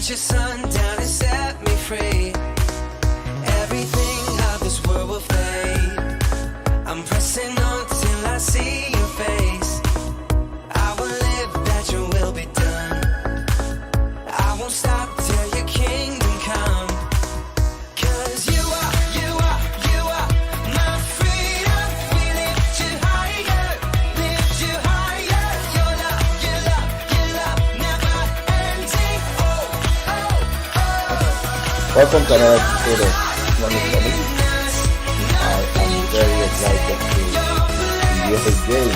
Let your sun down and set me free. Everything of this world will fade. I'm pressing on till I see your face. I will live that your will be done. I won't stop till your kingdom come. 'Cause you are my freedom. We lift you higher, lift you higher. Your love, never ending. Welcome to another episode of Comapnies. I am very excited to be here again.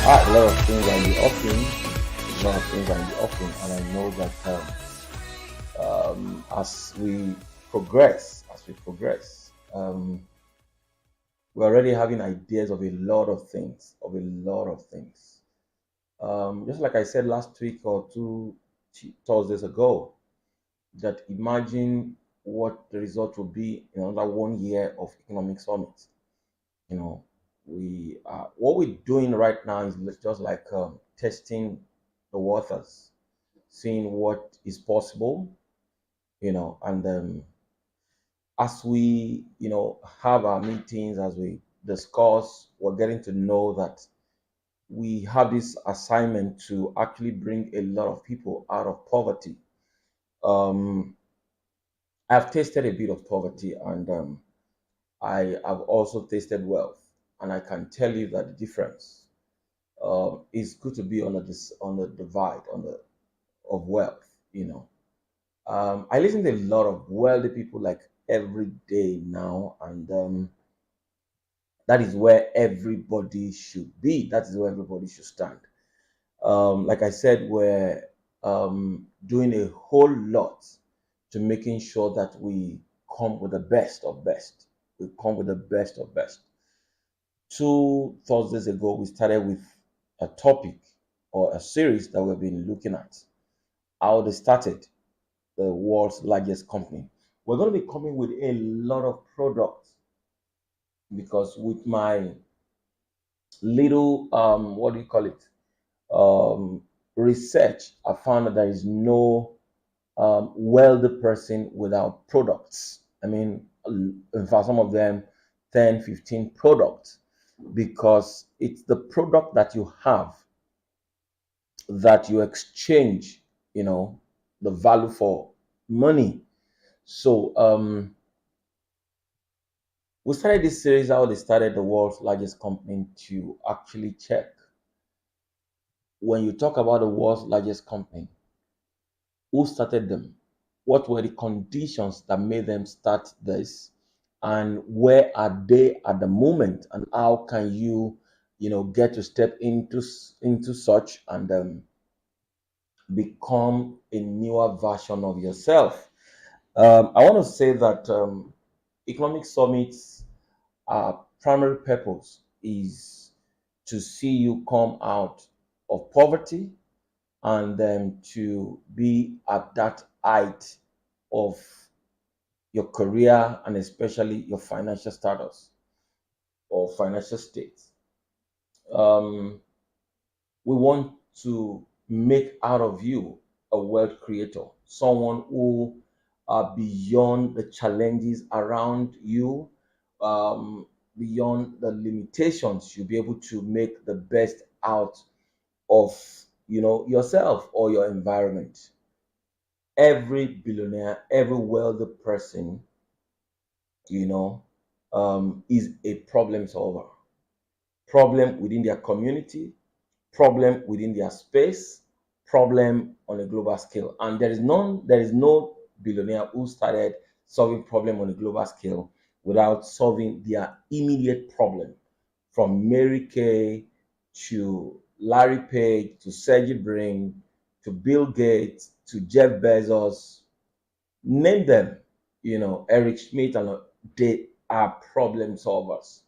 A lot of things are in the offing, and I know that as we progress, we're already having ideas of a lot of things. Just like I said last week or two Thursdays ago, that imagine what the result will be in another 1 year of economic summit. What we're doing right now is just like testing the waters, seeing what is possible, and as we have our meetings, as we discuss, we're getting to know that we have this assignment to actually bring a lot of people out of poverty. I've tasted a bit of poverty, and I have also tasted wealth, and I can tell you that the difference is good to be on the divide of wealth. I listen to a lot of wealthy people like every day now, and that is where everybody should be. That is where everybody should stand. Like I said, we're doing a whole lot to making sure that we come with the best of best. We come with the best of best. 2 Thursdays ago, we started with a topic or a series that we've been looking at. How they started the world's largest company. We're going to be coming with a lot of products because with my little research, I found that there is no wealthy person without products. I mean, in fact, some of them 10, 15 products, because it's the product that you have that you exchange, the value for money. So we started this series how they started the world's largest company to actually check. When you talk about the world's largest company, who started them? What were the conditions that made them start this? And where are they at the moment? And how can you, get to step into such and become a newer version of yourself? I want to say that economic summits, primary purpose is to see you come out of poverty and then to be at that height of your career and especially your financial status or financial state. We want to make out of you a wealth creator, someone who are beyond the challenges around you, beyond the limitations. You'll be able to make the best out of yourself or your environment. Every billionaire, every wealthy person, is a problem solver. Problem within their community, problem within their space, problem on a global scale. And there is no billionaire who started solving problem on a global scale without solving their immediate problem. From Mary Kay to Larry Page to Sergey Brin to Bill Gates to Jeff Bezos, name them, Eric Schmidt, and they are problem solvers.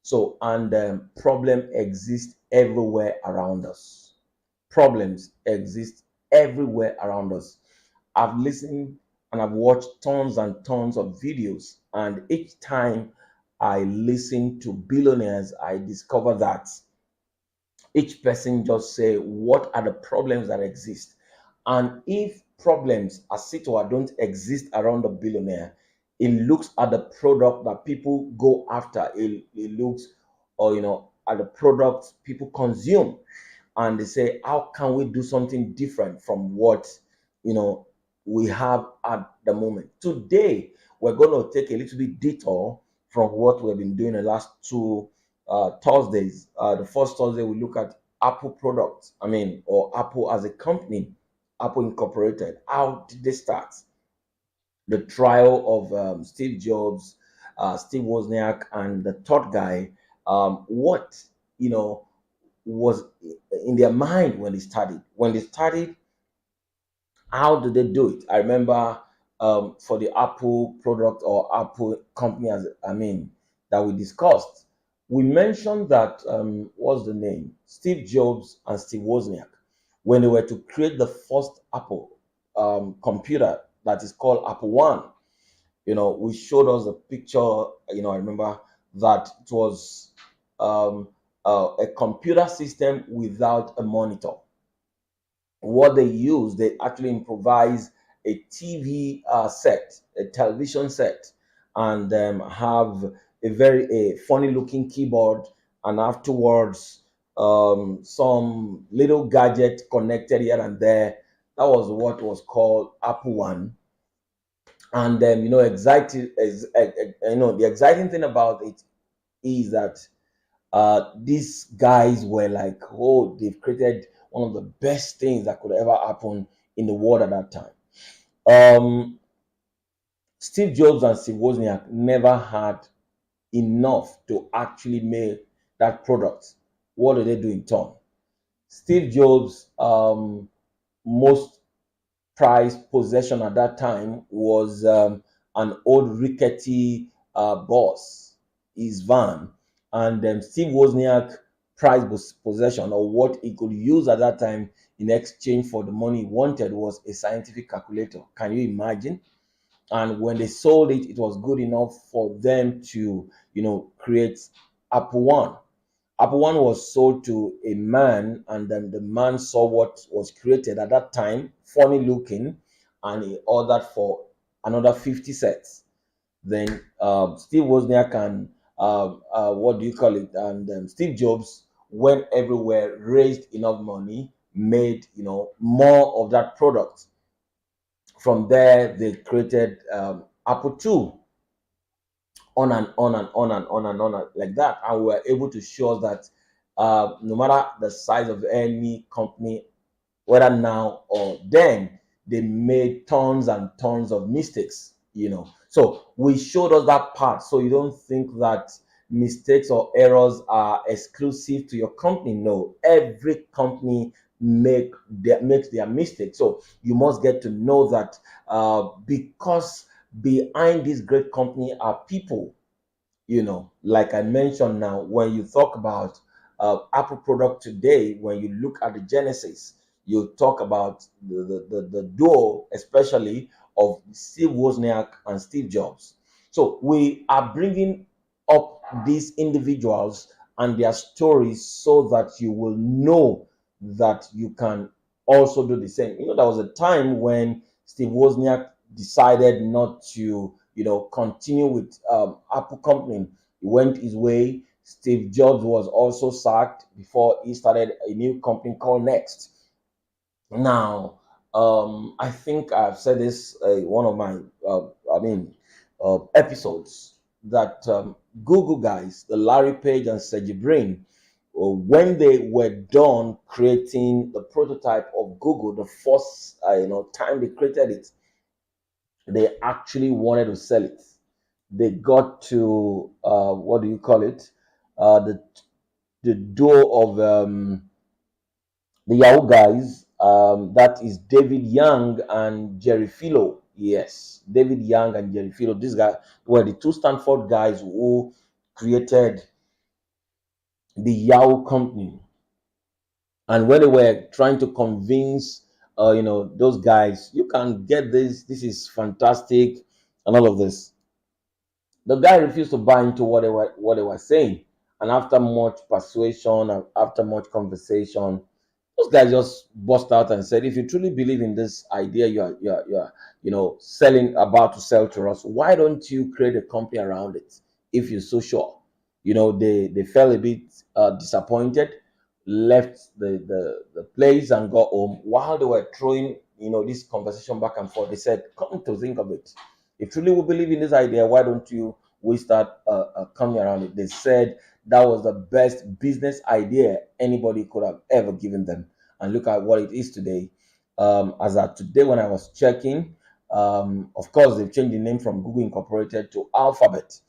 So, and problem exists everywhere around us. Problems exist everywhere around us. I've listened and I've watched tons and tons of videos, and each time I listen to billionaires, I discover that each person just say what are the problems that exist, And if problems as it were don't exist around the billionaire, it looks at the product that people go after. It looks, or at the products people consume, and they say, how can we do something different from what you know we have at the moment? Today we're going to take a little bit detour from what we've been doing the last two Thursdays. The first Thursday we look at Apple products, or Apple as a company, Apple Incorporated. How did they start? The trial of Steve Jobs, Steve Wozniak, and the third guy. What you know was in their mind when they started. When they started, how did they do it? I remember for the Apple product or Apple company, as that we discussed, we mentioned that what's the name? Steve Jobs and Steve Wozniak, when they were to create the first Apple computer that is called Apple One. We showed us a picture. I remember that it was um, a computer system without a monitor. What they use, they actually improvise a TV set, a television set, and have a funny looking keyboard, and afterwards some little gadget connected here and there. That was what was called Apple One. And then the exciting thing about it is that these guys were like, oh, they've created one of the best things that could ever happen in the world at that time. Um, Steve Jobs and Steve Wozniak never had enough to actually make that product. What did they do in turn? Steve Jobs' most prized possession at that time was an old rickety bus, his van, and Steve Wozniak prized possession, or what he could use at that time in exchange for the money he wanted, was a scientific calculator. Can you imagine? And when they sold it, it was good enough for them to, create Apple One. Apple One was sold to a man, and then the man saw what was created at that time, funny looking, and he ordered for another 50 sets. Then Steve Wozniak and what do you call it? And Steve Jobs went everywhere, raised enough money, made more of that product. From there, they created Apple Two, on and on and on and on and on like that, and we were able to show that no matter the size of any company, whether now or then, they made tons and tons of mistakes. So we showed us that part, so you don't think that mistakes or errors are exclusive to your company. No, every company makes their mistakes. So you must get to know that because behind this great company are people. Like I mentioned, now when you talk about Apple product today, when you look at the genesis, you talk about the duo, especially of Steve Wozniak and Steve Jobs. So we are bringing up these individuals and their stories so that you will know that you can also do the same. There was a time when Steve Wozniak decided not to continue with Apple company. He went his way. Steve Jobs was also sacked before he started a new company called Next. Now, I think I've said this one of my episodes, that Google guys, the Larry Page and Sergey Brin, when they were done creating the prototype of Google, the first time they created it, they actually wanted to sell it. They got to what do you call it? The door of the Yahoo guys. That is David Young and Jerry Philo. Yes, David Young and Jerry Philo. These guys were the two Stanford guys who created the Yahoo company. And when they were trying to convince, those guys, you can get this. This is fantastic, and all of this. The guy refused to buy into what they were saying. And after much persuasion and after much conversation, those guys just bust out and said, if you truly believe in this idea you're selling, about to sell to us, why don't you create a company around it if you're so sure? They felt a bit disappointed, left the place and got home. While they were throwing this conversation back and forth, they said, come to think of it, if truly we believe in this idea, why don't you we start a company around it? They said that was the best business idea anybody could have ever given them. And look at what it is today. As of today, when I was checking, of course, they've changed the name from Google Incorporated to Alphabet.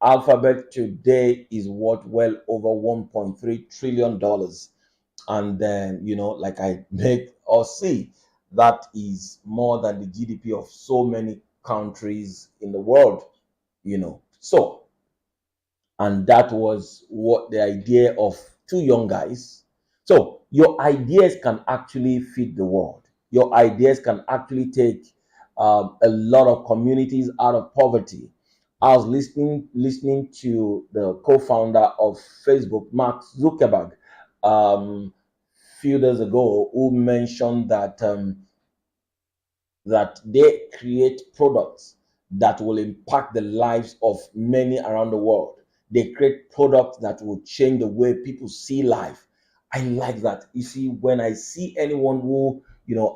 Alphabet today is worth well over $1.3 trillion. And then, like I make or see, that is more than the GDP of so many countries in the world. So, and that was what the idea of two young guys. So your ideas can actually feed the world. Your ideas can actually take a lot of communities out of poverty. I was listening to the co-founder of Facebook, Mark Zuckerberg, few days ago, who mentioned that they create products that will impact the lives of many around the world. They create products that will change the way people see life. I like that. You see, when I see anyone who,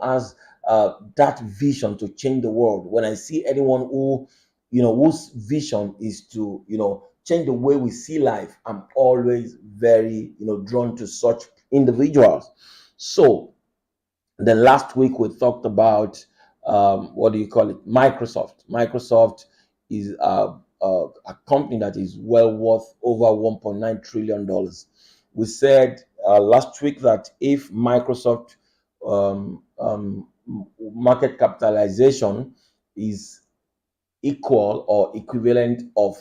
has that vision to change the world, when I see anyone whose vision is to, change the way we see life, I'm always very, drawn to such individuals. So, then last week we talked about what do you call it? Microsoft. Microsoft is a company that is well worth over $1.9 trillion. We said last week that if Microsoft market capitalization is equal or equivalent of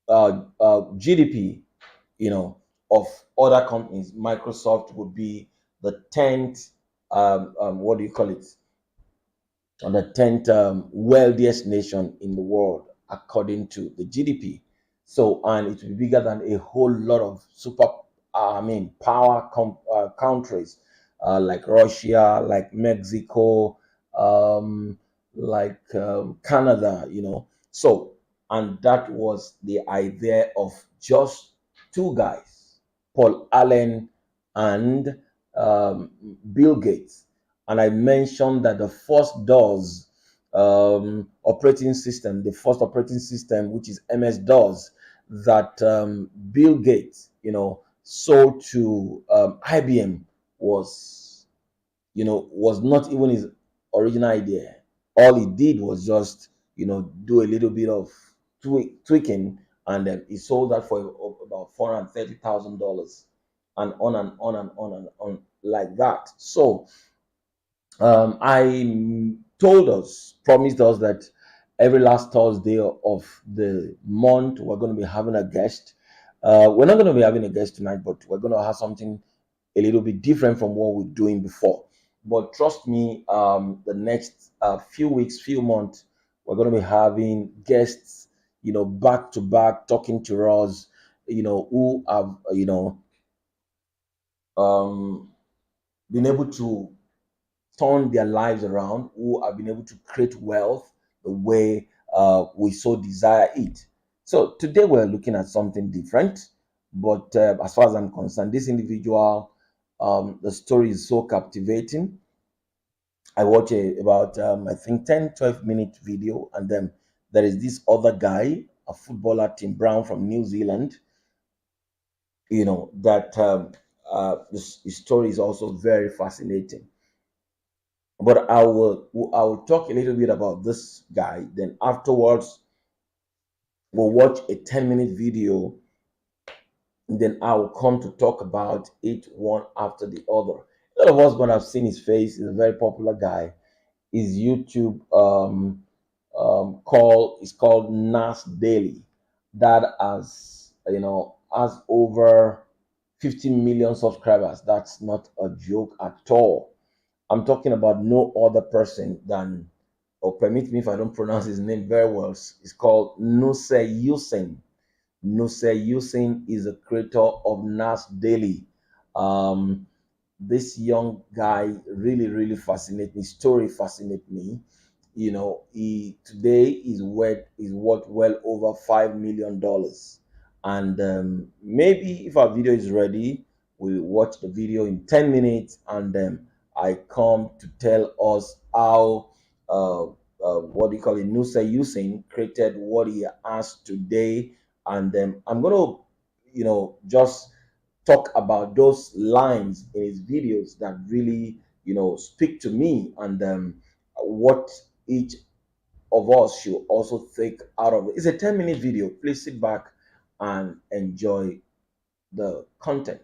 GDP, of other companies, Microsoft would be the 10th, what do you call it? On the 10th wealthiest nation in the world, according to the GDP. So, and it will be bigger than a whole lot of power countries like Russia, like Mexico, like Canada, So, and that was the idea of just two guys, Paul Allen and Bill Gates. And I mentioned that the first operating system, which is MS-DOS, that Bill Gates, sold to IBM, was, was not even his original idea. All he did was just, do a little bit of tweaking, and then he sold that for about $430,000, and on and on and on and on like that. So I promised us that every last Thursday of the month, we're going to be having a guest. We're not going to be having a guest tonight, but we're going to have something a little bit different from what we're doing before. But trust me, the next few weeks, few months, we're going to be having guests, back to back, talking to us, who have, um, been able to turn their lives around, who have been able to create wealth the way we so desire it. So today we're looking at something different, but as far as I'm concerned, this individual, the story is so captivating. I watch about I think 10-12 minute video, and then there is this other guy, a footballer, Tim Brown from New Zealand. That his story is also very fascinating. But I will talk a little bit about this guy. Then afterwards, we'll watch a 10-minute video. And then I will come to talk about it one after the other. A lot of us gonna have seen his face. He's a very popular guy. His YouTube call is called Nas Daily. That has over 50 million subscribers. That's not a joke at all. I'm talking about no other person than, or permit me if I don't pronounce his name very well, it's called Nuse Yusin. Nuse Yusin is a creator of Nas Daily. Um, this young guy really fascinates me. Story fascinates me. He today is worth well over $5 million, and maybe if our video is ready, we'll watch the video in 10 minutes, and I come to tell us how what do you call it, Nusa Yusin created what he has today, and I'm gonna just talk about those lines in his videos that really speak to me, and what each of us should also take out of it. It's a 10-minute video. Please sit back and enjoy the content.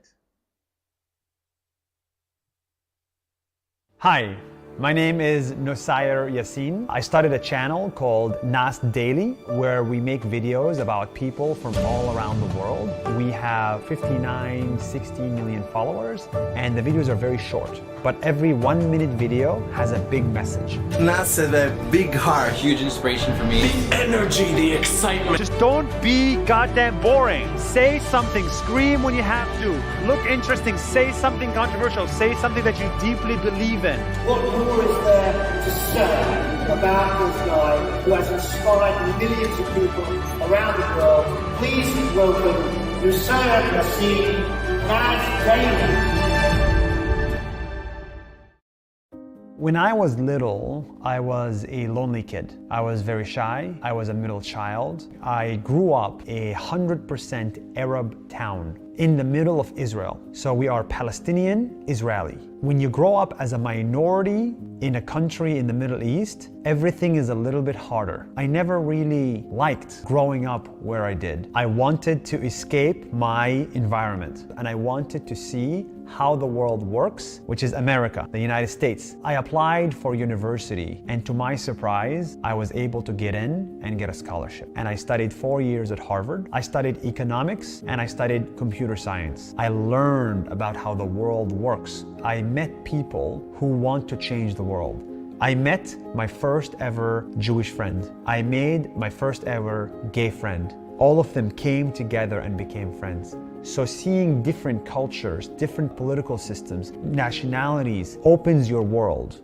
Hi, my name is Nusair Yassin. I started a channel called Nas Daily, where we make videos about people from all around the world. We have 59, 60 million followers, and the videos are very short. But every 1-minute video has a big message. Nas has a big heart. Huge inspiration for me. The energy, the excitement. Just don't be goddamn boring. Say something, scream when you have to. Look interesting, say something controversial, say something that you deeply believe in. What more is there to say about this guy who has inspired millions of people around the world? Please welcome Nusair Yassin, Nas Daily. When I was little, I was a lonely kid. I was very shy. I was a middle child. I grew up a 100% Arab town in the middle of Israel. So we are Palestinian, Israeli. When you grow up as a minority in a country in the Middle East, everything is a little bit harder. I never really liked growing up where I did. I wanted to escape my environment, and I wanted to see how the world works, which is America, the United States. I applied for university, and to my surprise, I was able to get in and get a scholarship. And I studied 4 years at Harvard. I studied economics, and I studied computer science. I learned about how the world works. I met people who want to change the world. I met my first ever Jewish friend. I made my first ever gay friend. All of them came together and became friends. So seeing different cultures, different political systems, nationalities opens your world.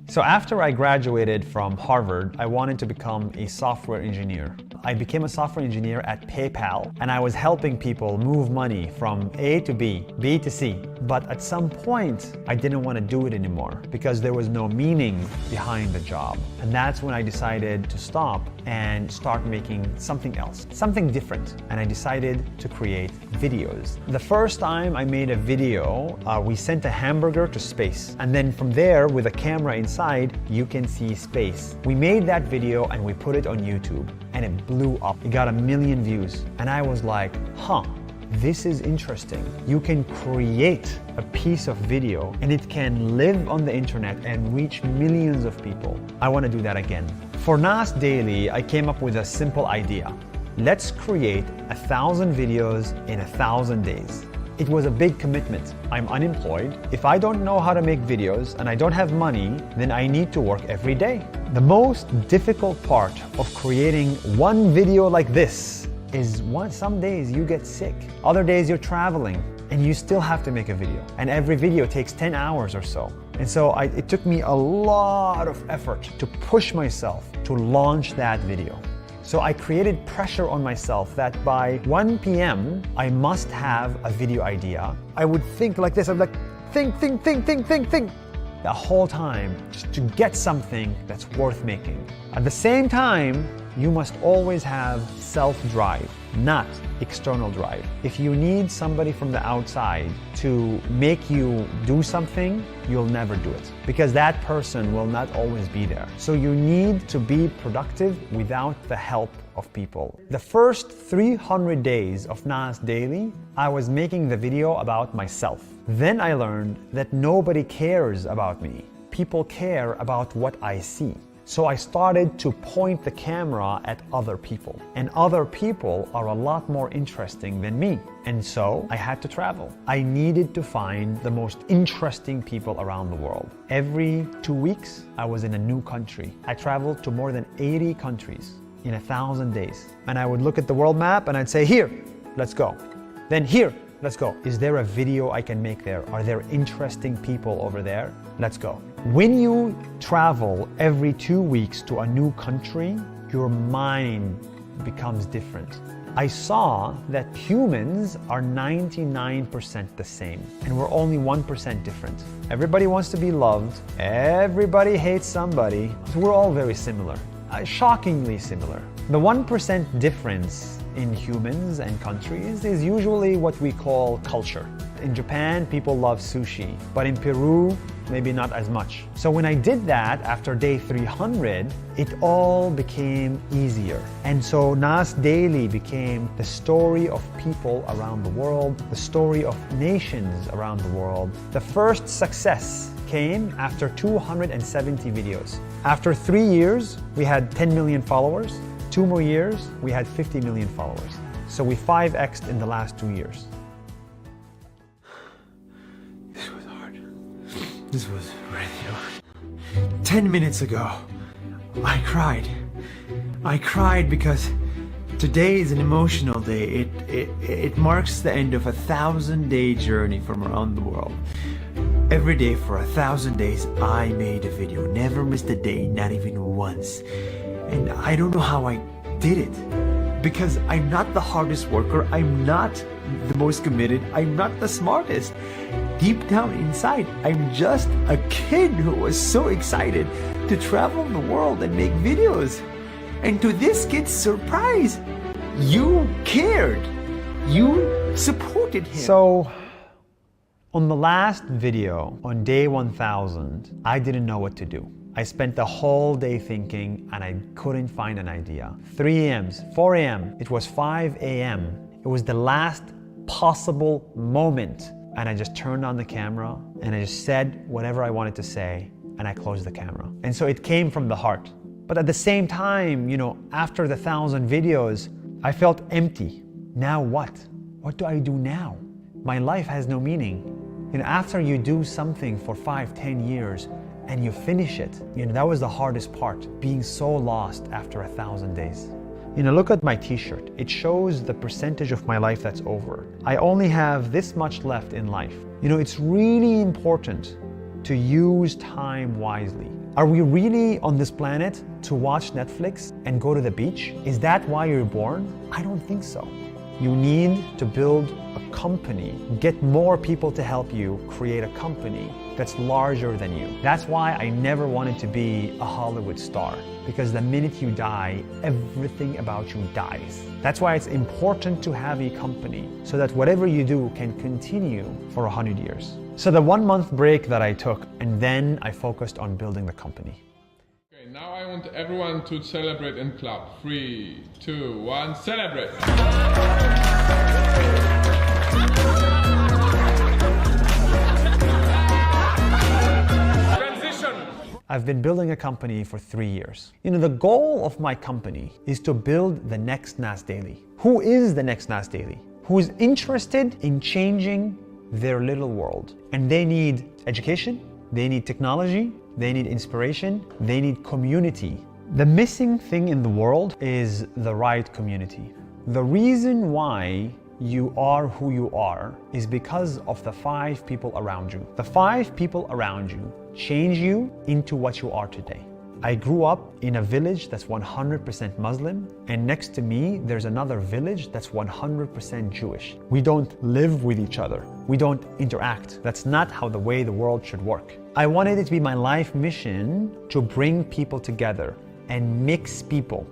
So after I graduated from Harvard, I wanted to become a software engineer. I became a software engineer at PayPal, and I was helping people move money from A to B, B to C. But at some point, I didn't want to do it anymore because there was no meaning behind the job. And that's when I decided to stop and start making something else, something different. And I decided to create videos. The first time I made a video, we sent a hamburger to space. And then from there, with a camera inside, you can see space. We made that video and we put it on YouTube, and it blew up. It got 1 million views. And I was like, this is interesting. You can create a piece of video and it can live on the internet and reach millions of people. I want to do that again. For Nas Daily, I came up with a simple idea. Let's create 1,000 videos in 1,000 days. It was a big commitment. I'm unemployed. If I don't know how to make videos and I don't have money, then I need to work every day. The most difficult part of creating one video like this is some days you get sick. Other days you're traveling and you still have to make a video. And every video takes 10 hours or so. And so it took me a lot of effort to push myself to launch that video. So I created pressure on myself that by 1 p.m. I must have a video idea. I would think like this. I'm like, think. The whole time just to get something that's worth making. At the same time, you must always have self-drive, not external drive. If you need somebody from the outside to make you do something, you'll never do it because that person will not always be there. So you need to be productive without the help of people. The first 300 days of Nas Daily, I was making the video about myself. Then I learned that nobody cares about me. People care about what I see. So I started to point the camera at other people. And other people are a lot more interesting than me. And so I had to travel. I needed to find the most interesting people around the world. Every 2 weeks, I was in a new country. I traveled to more than 80 countries in 1,000 days. And I would look at the world map and I'd say, here, let's go. Then here, Let's go. Is there a video I can make there? Are there interesting people over there? Let's go. When you travel every 2 weeks to a new country, your mind becomes different. I saw that humans are 99% the same, and we're only 1% different. Everybody wants to be loved. Everybody hates somebody. So we're all very similar, shockingly similar. The 1% difference in humans and countries is usually what we call culture. In Japan, people love sushi, but in Peru, maybe not as much. So when I did that after day 300, it all became easier. And so Nas Daily became the story of people around the world, the story of nations around the world. The first success came after 270 videos. After 3 years, we had 10 million followers. 2 more years, we had 50 million followers. So we 5x'd in the last 2 years. This was hard. This was really hard. 10 minutes ago, I cried. I cried because today is an emotional day. It marks the end of a 1,000-day journey from around the world. Every day for 1,000 days, I made a video. Never missed a day, not even once. And I don't know how I did it. Because I'm not the hardest worker, I'm not the most committed, I'm not the smartest. Deep down inside, I'm just a kid who was so excited to travel the world and make videos. And to this kid's surprise, you cared. You supported him. So, on the last video, on day 1000, I didn't know what to do. I spent the whole day thinking and I couldn't find an idea. 3 a.m., 4 a.m., it was 5 a.m. It was the last possible moment. And I just turned on the camera and I just said whatever I wanted to say and I closed the camera. And so it came from the heart. But at the same time, after the 1,000 videos, I felt empty. Now what? What do I do now? My life has no meaning. After you do something for 5-10 years, and you finish it. That was the hardest part, being so lost after 1,000 days. Look at my t-shirt. It shows the percentage of my life that's over. I only have this much left in life. It's really important to use time wisely. Are we really on this planet to watch Netflix and go to the beach? Is that why you're born? I don't think so. You need to build a company, get more people to help you create a company that's larger than you. That's why I never wanted to be a Hollywood star, because the minute you die, everything about you dies. That's why it's important to have a company so that whatever you do can continue for 100 years. So the 1 month break that I took, and then I focused on building the company. Okay, now I want everyone to celebrate and clap. 3, 2, 1, celebrate! I've been building a company for 3 years. The goal of my company is to build the next Nas Daily. Who is the next Nas Daily? Who is interested in changing their little world. And they need education, they need technology, they need inspiration, they need community. The missing thing in the world is the right community. The reason why you are who you are is because of the 5 people around you. The 5 people around you change you into what you are today. I grew up in a village that's 100% Muslim, and next to me there's another village that's 100% Jewish. We don't live with each other. We don't interact. That's not how the way the world should work. I wanted it to be my life mission to bring people together and mix people.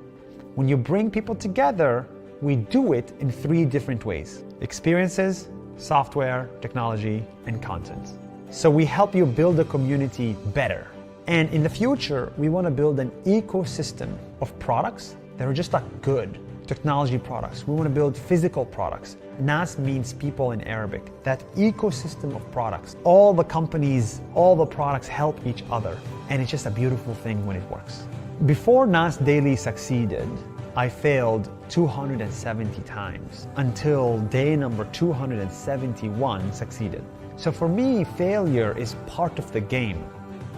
When you bring people together, we do it in 3 different ways: experiences, software, technology, and content. So we help you build a community better. And in the future, we want to build an ecosystem of products that are just like good technology products. We want to build physical products. Nas means people in Arabic. That ecosystem of products. All the companies, all the products help each other. And it's just a beautiful thing when it works. Before Nas Daily succeeded, I failed 270 times until day number 271 succeeded. So for me, failure is part of the game.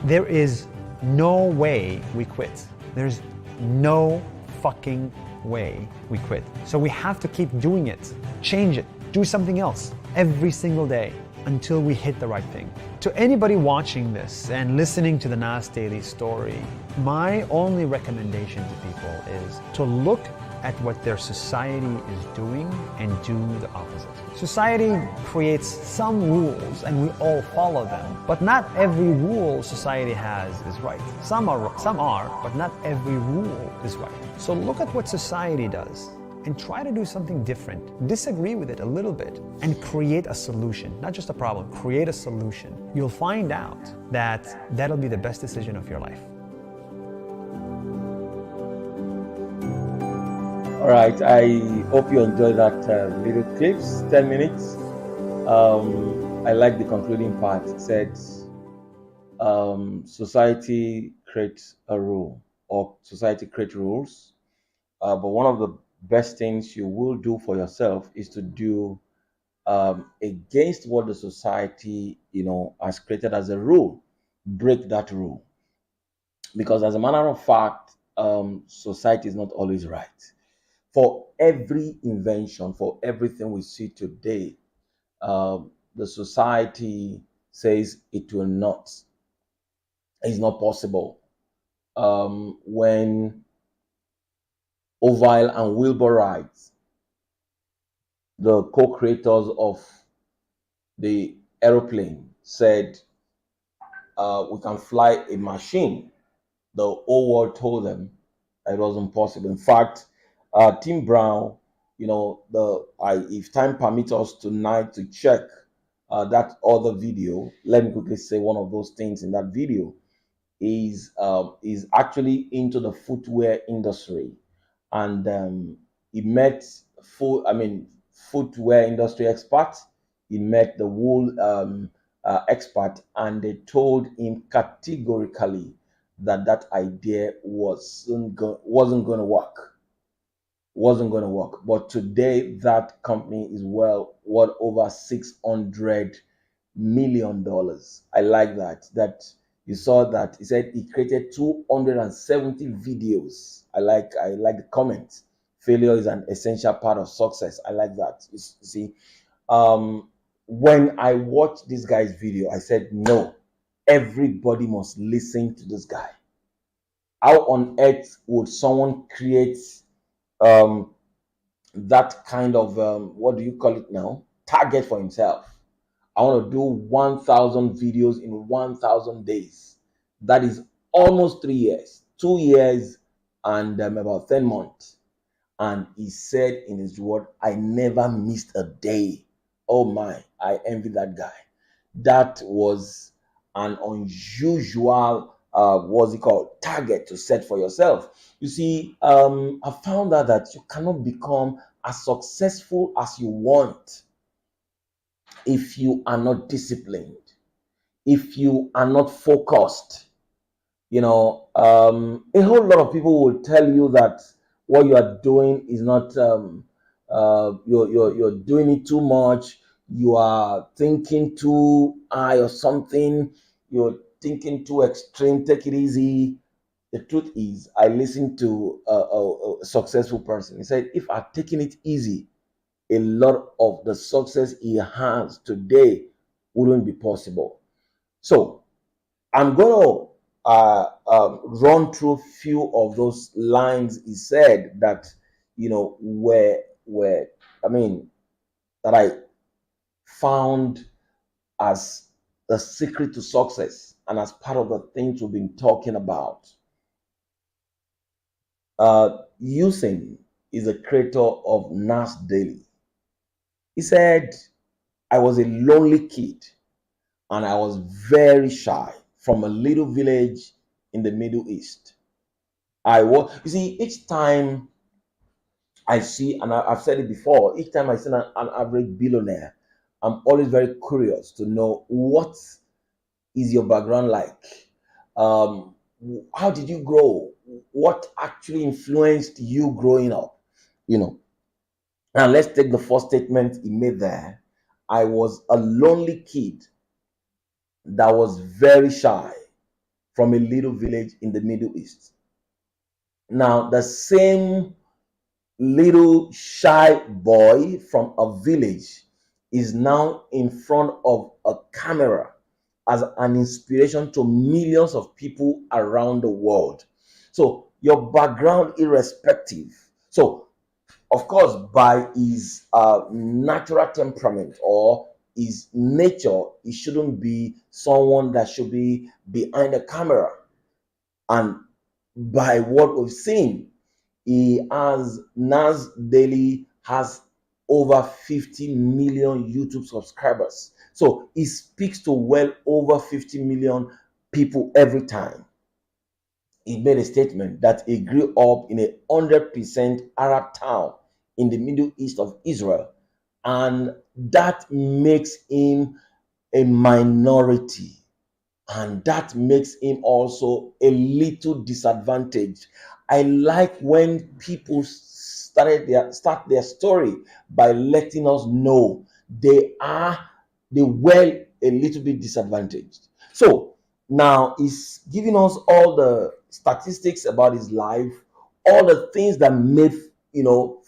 There is no way we quit. There's no fucking way we quit. So we have to keep doing it. Change it. Do something else. every single day until we hit the right thing. To anybody watching this and listening to the Nas Daily story, my only recommendation to people is to look at what their society is doing and do the opposite. Society creates some rules and we all follow them, but not every rule society has is right. Some are, but not every rule is right. So look at what society does and try to do something different. Disagree with it a little bit and create a solution, not just a problem, create a solution. You'll find out that that'll be the best decision of your life. All right, I hope you enjoyed that little clips, 10 minutes. I like the concluding part. It said, society creates a rule, or society creates rules. But one of the best things you will do for yourself is to do against what the society, has created as a rule. Break that rule. Because as a matter of fact, society is not always right. For every invention, for everything we see today, the society says it will not. It's not possible. When Orville and Wilbur Wright, the co-creators of the aeroplane, said we can fly a machine, the whole world told them it wasn't possible. In fact, Tim Brown, if time permits us tonight to check that other video, let me quickly say one of those things in that video is actually into the footwear industry, and he met footwear industry experts. He met the wool expert, and they told him categorically that idea wasn't going to work. But today that company is worth over $600 million. I like that you saw that he said he created 270 videos. I like the comment. Failure is an essential part of success. I like that. You see, when I watched this guy's video, I said, no, everybody must listen to this guy. How on earth would someone create that kind of what do you call it now, target for himself? I want to do 1,000 videos in 1,000 days. That is almost 3 years, 2 years and about 10 months. And he said in his word, I never missed a day. Oh my, I envy that guy. That was an unusual target to set for yourself. You see, I found out that you cannot become as successful as you want if you are not disciplined, if you are not focused. A whole lot of people will tell you that what you are doing is not you're doing it too much, you are thinking too high or something, you're thinking too extreme, take it easy. The truth is, I listened to a successful person. He said, if I'd taken it easy, a lot of the success he has today wouldn't be possible. So I'm going to run through a few of those lines he said that, that I found as the secret to success and as part of the things we've been talking about. Usain is a creator of Nas Daily. He said, I was a lonely kid and I was very shy from a little village in the Middle East. Each time I see, and I've said it before, each time I see an average billionaire, I'm always very curious to know, what is your background like? How did you grow? What actually influenced you growing up? And let's take the first statement he made there. I was a lonely kid that was very shy from a little village in the Middle East. Now, the same little shy boy from a village is now in front of a camera as an inspiration to millions of people around the world. So your background irrespective. So of course, by his natural temperament or his nature, he shouldn't be someone that should be behind the camera. And by what we've seen, Nas Daily has over 50 million YouTube subscribers. So he speaks to well over 50 million people every time. He made a statement that he grew up in a 100% Arab town in the Middle East of Israel, and that makes him a minority, and that makes him also a little disadvantaged. I like when people start their story by letting us know they were a little bit disadvantaged. So now he's giving us all the statistics about his life, all the things that made,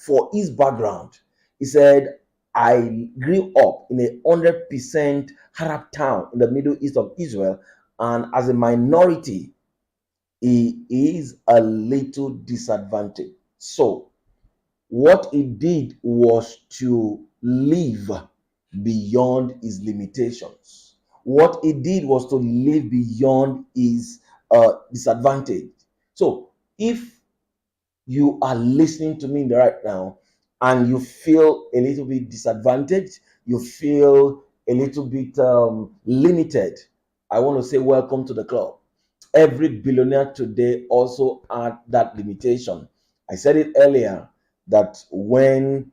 for his background. He said, I grew up in a 100% Arab town in the Middle East of Israel, and as a minority, he is a little disadvantaged. So, what he did was to live beyond his limitations. What he did was to live beyond his disadvantage. So, if you are listening to me right now and you feel a little bit disadvantaged, you feel a little bit limited, I want to say welcome to the club. Every billionaire today also had that limitation. I said it earlier that when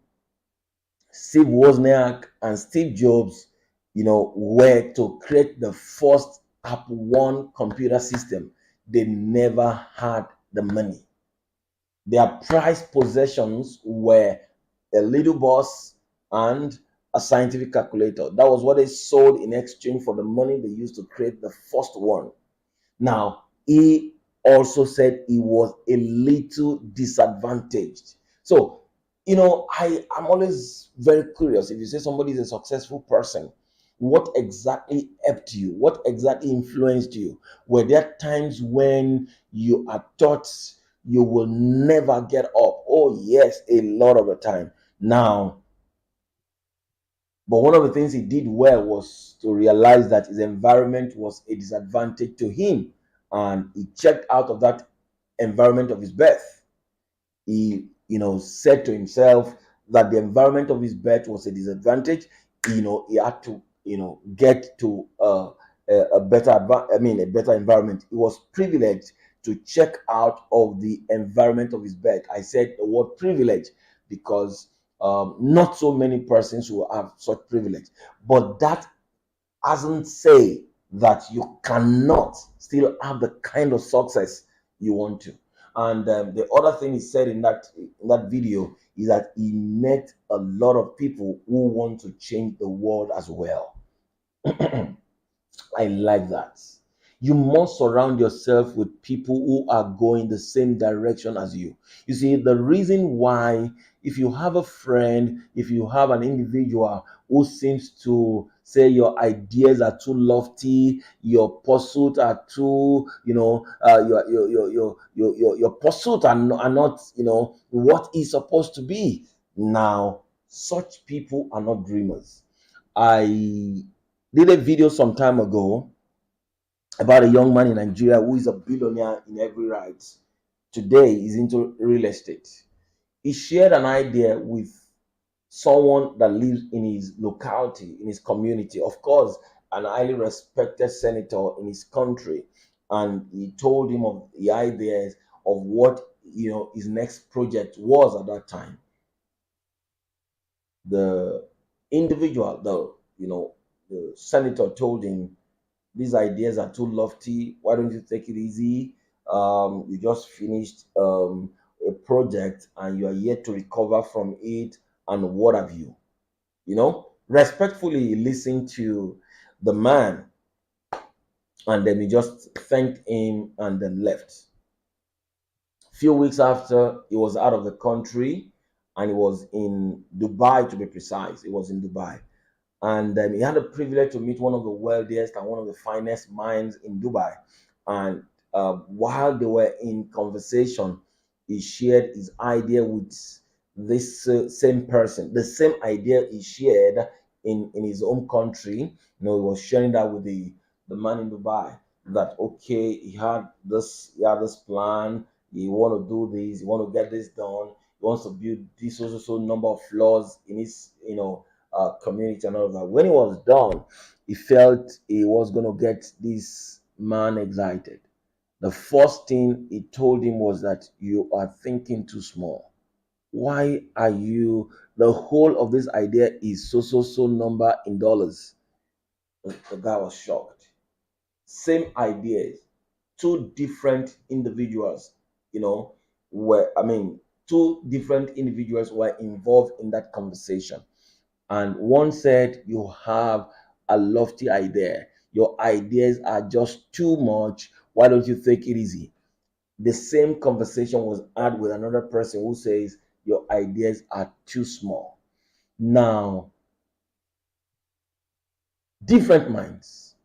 Steve Wozniak and Steve Jobs, were to create the first Apple One computer system, they never had the money. Their prized possessions were a little bus and a scientific calculator. That was what they sold in exchange for the money they used to create the first one. Now, he also said he was a little disadvantaged. So, I'm always very curious. If you say somebody is a successful person, what exactly helped you? What exactly influenced you? Were there times when you are taught you will never get up? Oh, yes, a lot of the time. Now, but one of the things he did well was to realize that his environment was a disadvantage to him, and he checked out of that environment of his birth. He, said to himself that the environment of his birth was a disadvantage. He had to, get to a better, a better environment. He was privileged to check out of the environment of his birth. I said the word privilege because not so many persons will have such privilege, but that doesn't say that you cannot still have the kind of success you want to. And the other thing he said in that video is that he met a lot of people who want to change the world as well. I like that. You must surround yourself with people who are going the same direction as you. You see, the reason why, if you have a friend, if you have an individual who seems to say your ideas are too lofty, your pursuit are too, your pursuit are not, what is supposed to be. Now, such people are not dreamers. I did a video some time ago about a young man in Nigeria who is a billionaire in every right. Today, he's into real estate. He shared an idea with someone that lives in his locality, in his community. Of course, an highly respected senator in his country. And he told him of the ideas of what his next project was at that time. The individual, the senator told him, these ideas are too lofty. Why don't you take it easy? You just finished a project and you are yet to recover from it, and what have you? Respectfully listen to the man, and then he just thanked him and then left. A few weeks after, he was out of the country and he was in Dubai, to be precise. He was in Dubai. and he had the privilege to meet one of the wealthiest and one of the finest minds in Dubai. And while they were in conversation, he shared his idea with this same person, the same idea he shared in his own country. He was sharing that with the man in Dubai, that okay, he had this plan, he want to do this, he want to get this done, he wants to build this so number of floors in his community and all of that. When it was done, he felt he was going to get this man excited. The first thing he told him was that you are thinking too small. Why are you? The whole of this idea is so number in dollars. The guy was shocked. Same ideas, two different individuals, were I mean, two different individuals were involved in that conversation. And one said, you have a lofty idea. Your ideas are just too much. Why don't you take it easy? The same conversation was had with another person who says, your ideas are too small. Now, different minds.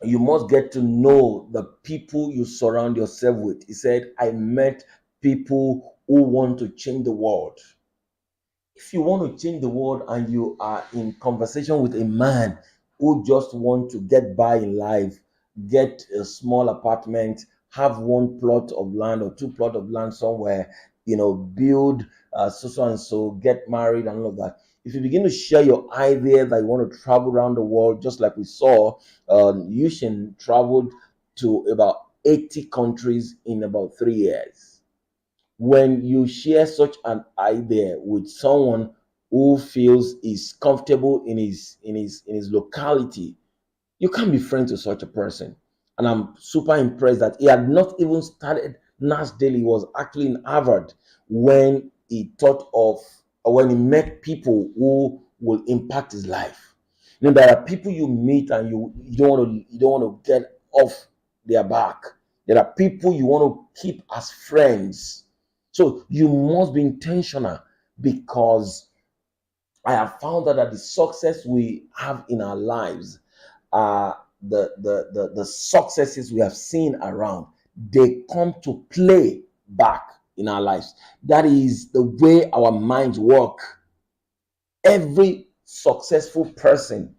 You must get to know the people you surround yourself with. He said, I met people who want to change the world. If you want to change the world and you are in conversation with a man who just want to get by in life, get a small apartment, have one plot of land or two plot of land somewhere, build so and so, get married and all of that. If you begin to share your idea that you want to travel around the world, just like we saw, Yushin traveled to about 80 countries in about 3 years. When you share such an idea with someone who feels is comfortable in his locality, you can't be friends with such a person. And I'm super impressed that he had not even started Nash Daily. He was actually in Harvard when he thought of, or when he met people who will impact his life. There are people you meet and you don't want to get off their back. There are people you want to keep as friends. So you must be intentional, because I have found that the success we have in our lives, the successes we have seen around, they come to play back in our lives. That is the way our minds work. Every successful person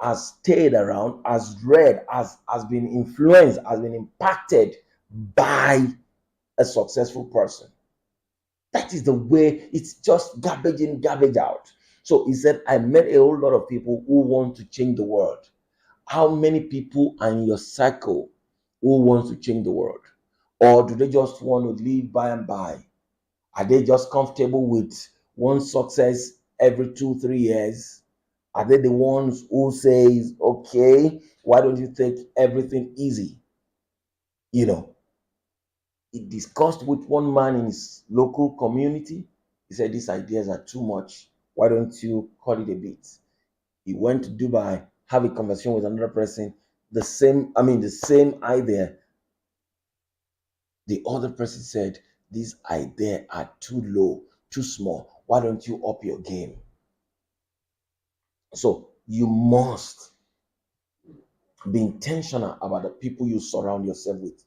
has stayed around, has read, has been influenced, has been impacted by a successful person. That is the way. It's just garbage in, garbage out. So he said, I met a whole lot of people who want to change the world. How many people are in your cycle who want to change the world? Or do they just want to live by and by? Are they just comfortable with one success every 2-3 years? Are they the ones who says, okay, why don't you take everything easy? He discussed with one man in his local community. He said, these ideas are too much. Why don't you cut it a bit? He went to Dubai, have a conversation with another person, the same idea. The other person said, these ideas are too low, too small. Why don't you up your game? So you must be intentional about the people you surround yourself with.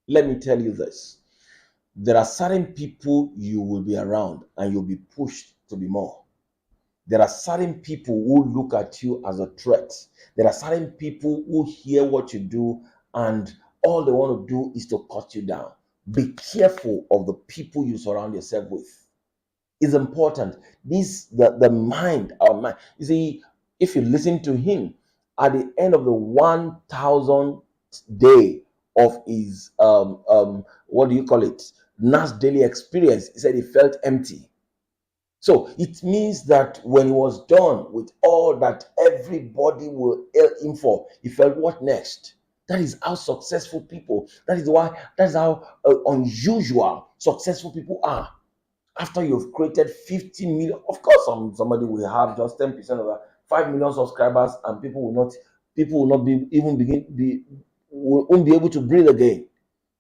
Let me tell you this. There are certain people you will be around and you'll be pushed to be more. There are certain people who look at you as a threat. There are certain people who hear what you do and all they want to do is to cut you down. Be careful of the people you surround yourself with. It's important. The mind, our mind. You see, if you listen to him, at the end of the 1,000th day of his what do you call it? Nash daily experience, he said he felt empty. So it means that when he was done with all that everybody will hail him for, he felt, what next? That is how successful people, that's how unusual successful people are. After you've created 50 million, of course, somebody will have just 10% of that, 5 million subscribers, and people will not be even won't be able to breathe again.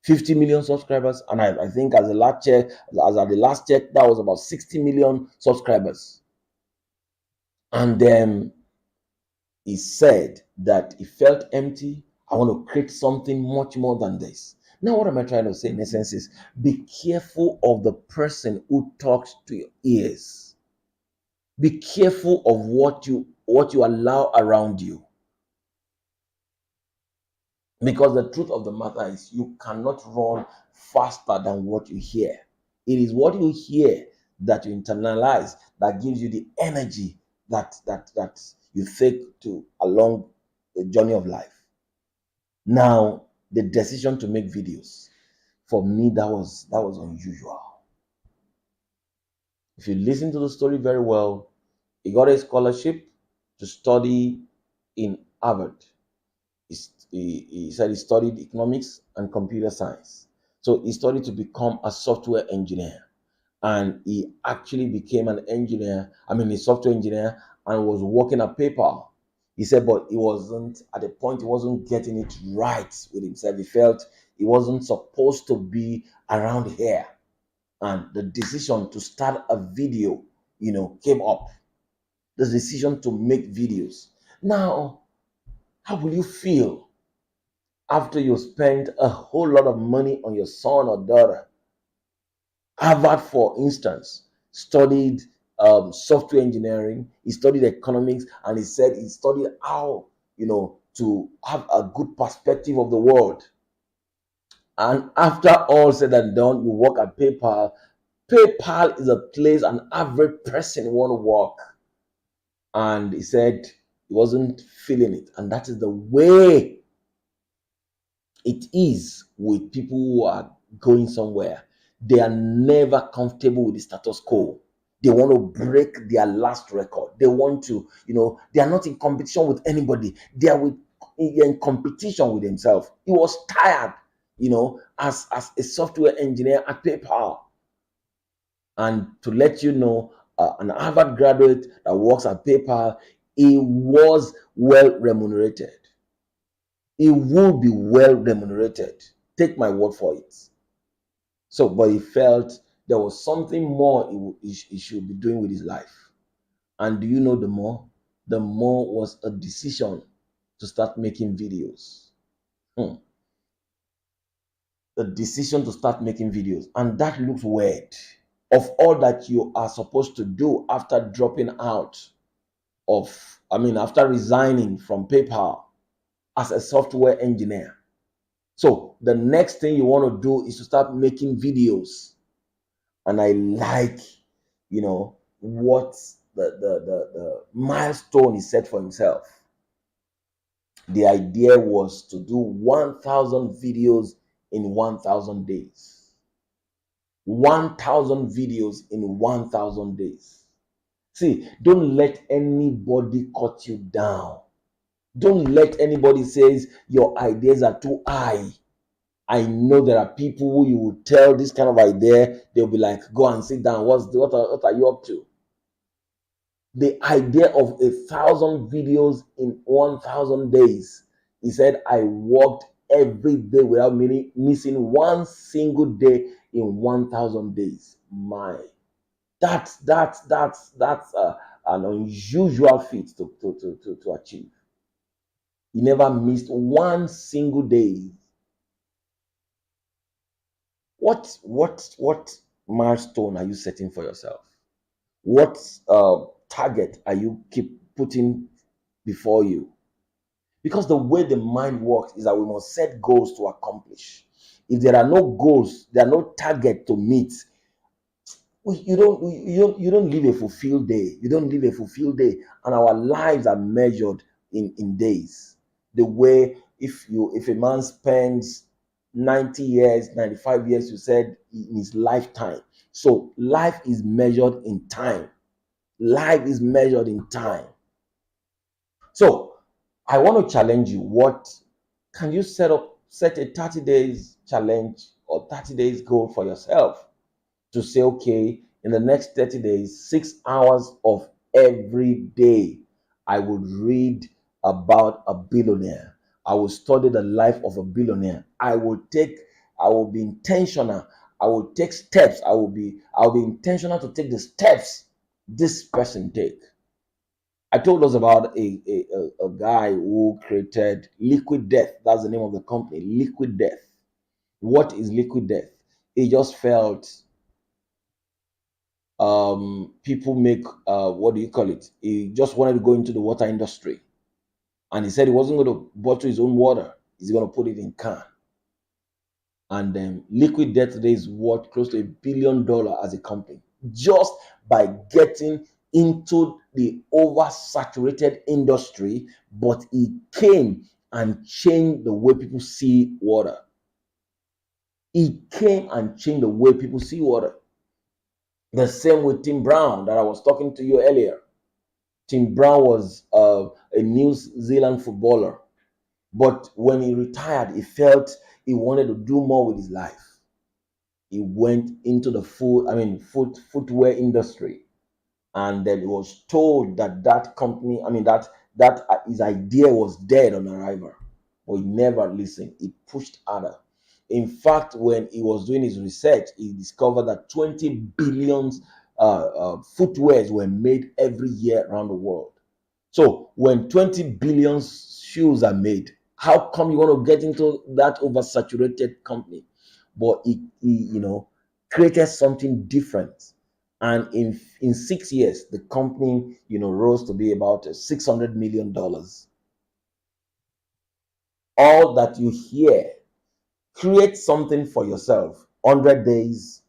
50 million subscribers, and I think as at the last check, that was about 60 million subscribers. And then he said that he felt empty. I want to create something much more than this. Now, what am I trying to say in essence is be careful of the person who talks to your ears. Be careful of what you allow around you. Because the truth of the matter is you cannot run faster than what you hear. It is what you hear that you internalize that gives you the energy that you take to along the journey of life. Now, the decision to make videos, for me, that was unusual. If you listen to the story very well, he got a scholarship to study in Harvard. He said he studied economics and computer science. So he studied to become a software engineer. And he actually became a software engineer and was working at PayPal. He said, but he wasn't, at the point, he wasn't getting it right with himself. He felt he wasn't supposed to be around here. And the decision to start a video, came up. The decision to make videos. Now, how will you feel after you spend a whole lot of money on your son or daughter? Harvard, for instance, studied software engineering. He studied economics, and he said he studied how, to have a good perspective of the world. And after all said and done, you work at PayPal. PayPal is a place an average person want to work. And he said he wasn't feeling it. And that is the way it is with people who are going somewhere. They are never comfortable with the status quo. They want to break their last record. They want to, they are not in competition with anybody. They are in competition with themselves. He was tired, as a software engineer at PayPal. And to let you know, an Harvard graduate that works at PayPal, he was well remunerated. He will be well remunerated. Take my word for it. So, but he felt there was something more he should be doing with his life. And do you know the more? The more was a decision to start making videos. The decision to start making videos. And that looks weird. Of all that you are supposed to do after dropping out after resigning from PayPal as a software engineer. So the next thing you want to do is to start making videos. And I like, what the milestone he set for himself. The idea was to do 1,000 videos in 1,000 days. 1,000 videos in 1,000 days. See, don't let anybody cut you down. Don't let anybody say your ideas are too high. I know there are people who you will tell this kind of idea, they'll be like, go and sit down. What are you up to? The idea of 1,000 videos in 1,000 days. He said, I worked every day without missing one single day in 1,000 days. That's an unusual feat to achieve. He never missed one single day. What milestone are you setting for yourself? What target are you keep putting before you? Because the way the mind works is that we must set goals to accomplish. If there are no goals, there are no target to meet, you don't live a fulfilled day. You don't live a fulfilled day, and our lives are measured in days. The way if a man spends 90 years, 95 years, you said, in his lifetime. So life is measured in time. Life is measured in time. So I want to challenge you. What can you set a 30 days challenge or 30 days goal for yourself to say, okay, in the next 30 days, 6 hours of every day, I would read about a billionaire. I will study the life of a billionaire. I will be intentional. I will take steps. I'll be intentional to take the steps this person take. I told us about a guy who created Liquid Death. That's the name of the company, Liquid Death. What is Liquid Death? He just felt people make what do you call it? He just wanted to go into the water industry, and he said he wasn't going to bottle his own water. He's going to put it in can. And Liquid Death today is worth close to $1 billion as a company, just by getting into the oversaturated industry. But it came and changed the way people see water. It came and changed the way people see water. The same with Tim Brown that I was talking to you earlier. Tim Brown was a New Zealand footballer, but when he retired, he felt he wanted to do more with his life. He went into the footwear industry, and then he was told that that company, his idea was dead on arrival, but he never listened. He pushed harder. In fact, when he was doing his research, he discovered that 20 billion footwears were made every year around the world. So when 20 billion shoes are made, how come you want to get into that oversaturated company? But he created something different. And in 6 years, the company, rose to be about $600 million. All that you hear, create something for yourself. 100 days,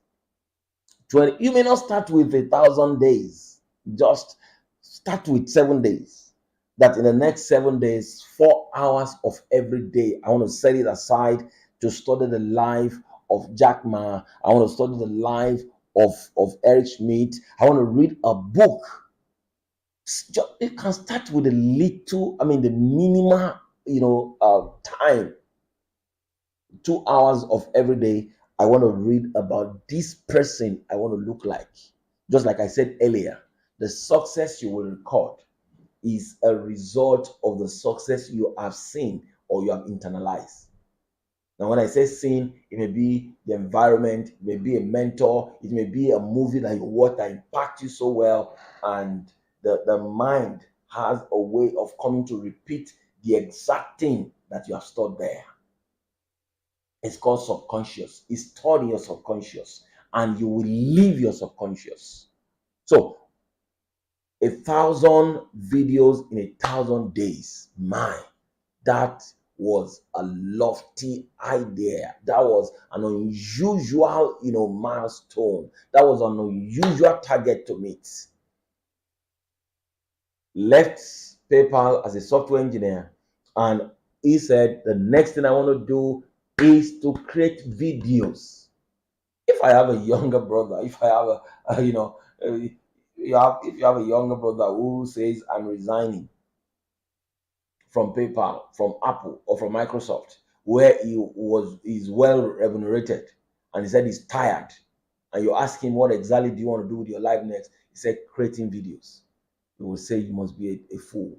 20. You may not start with 1,000 days. Just start with 7 days. That in the next 7 days, 4 hours of every day, I want to set it aside to study the life of Jack Ma. I want to study the life of Eric Schmidt. I want to read a book. It can start with a little, the minimal, time. 2 hours of every day. I want to read about this person I want to look like. Just like I said earlier, the success you will record is a result of the success you have seen or you have internalized. Now, when I say seen, it may be the environment, it may be a mentor, it may be a movie that you watch that impacts you so well, and the mind has a way of coming to repeat the exact thing that you have stored there. It's called subconscious. It's stored in your subconscious, and you will leave your subconscious. So 1,000 videos in 1,000 days. That was a lofty idea. That was an unusual, milestone. That was an unusual target to meet. Left PayPal as a software engineer, and he said, the next thing I want to do is to create videos. If I have a younger brother, if I have if you have a younger brother who says, I'm resigning from PayPal, from Apple, or from Microsoft, where he's well remunerated, and he said he's tired, and you ask him, what exactly do you want to do with your life next? He said, creating videos. He will say, you must be a fool.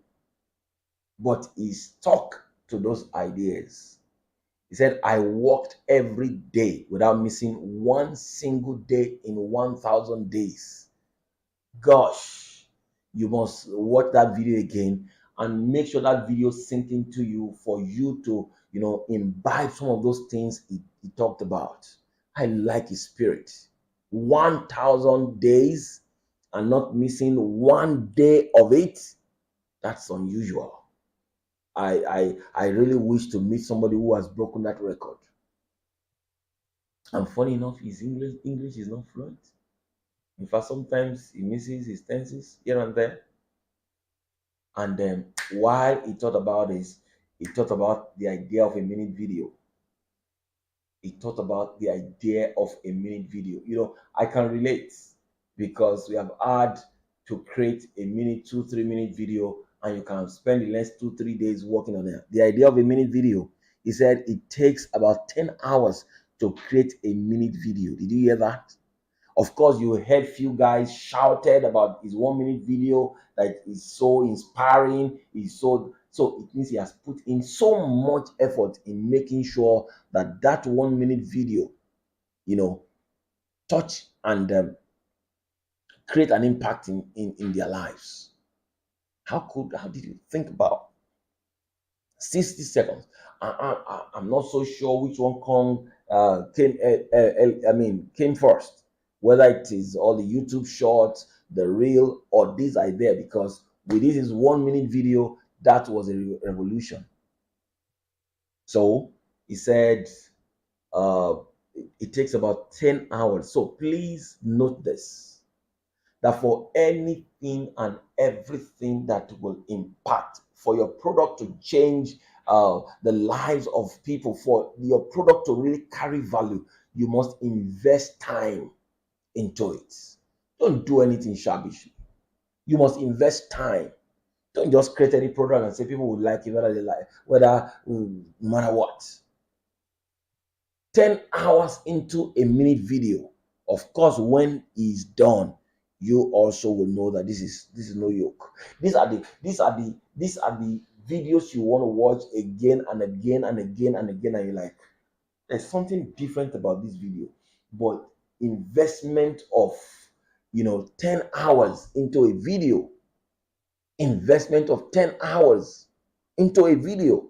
But he stuck to those ideas. He said, I worked every day without missing one single day in 1,000 days. Gosh, you must watch that video again and make sure that video sinks into you for you to, imbibe some of those things he talked about. I like his spirit. 1,000 days and not missing one day of it. That's unusual. I really wish to meet somebody who has broken that record. And funny enough, his English is not fluent. In fact, sometimes he misses his tenses here and there. And then while he thought about this, he thought about the idea of a minute video. He thought about the idea of a minute video. I can relate because we have had to create a minute, 2-3 minute video, and you can spend the next 2-3 days working on it. The idea of a minute video, he said it takes about 10 hours to create a minute video. Did you hear that? Of course, you heard few guys shouted about his 1 minute video that is so inspiring. So it means he has put in so much effort in making sure that 1 minute video, touch and create an impact in their lives. How did you think about 60 seconds? I'm not so sure which one came first, whether it is all the YouTube shorts, the reel, or this idea, because with this 1 minute video, that was a revolution. So he said uh, it takes about 10 hours. So please note this, that for anything and everything that will impact, for your product to change the lives of people, for your product to really carry value, you must invest time into it. Don't do anything shabbish. You must invest time. Don't just create any product and say people will like it, whether they like, no matter what. 10 hours into a minute video. Of course, when it's done, you also will know that this is no yoke. These are the videos you want to watch again and again and again and again, and you're like, there's something different about this video. But investment of 10 hours into a video, investment of 10 hours into a video,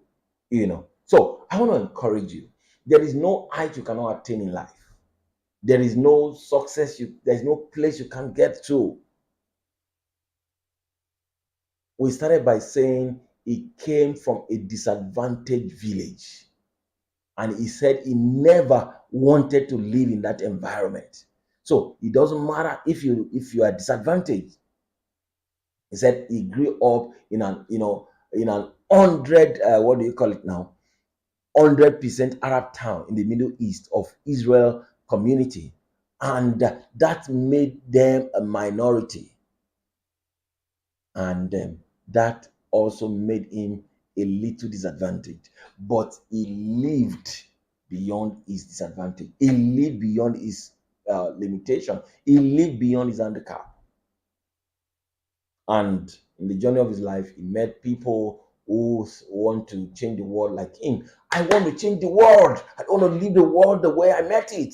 So I want to encourage you. There is no height you cannot attain in life. There is no success, there's no place you can't get to. We started by saying he came from a disadvantaged village. And he said he never wanted to live in that environment. So it doesn't matter if you are disadvantaged. He said he grew up in an 100 what do you call it now? 100% Arab town in the Middle East of Israel community, and that made them a minority, and that also made him a little disadvantaged. But he lived beyond his disadvantage. He lived beyond his limitation. He lived beyond his handicap. And in the journey of his life, he met people who want to change the world like him. I want to change the world. I want to live the world the way I met it.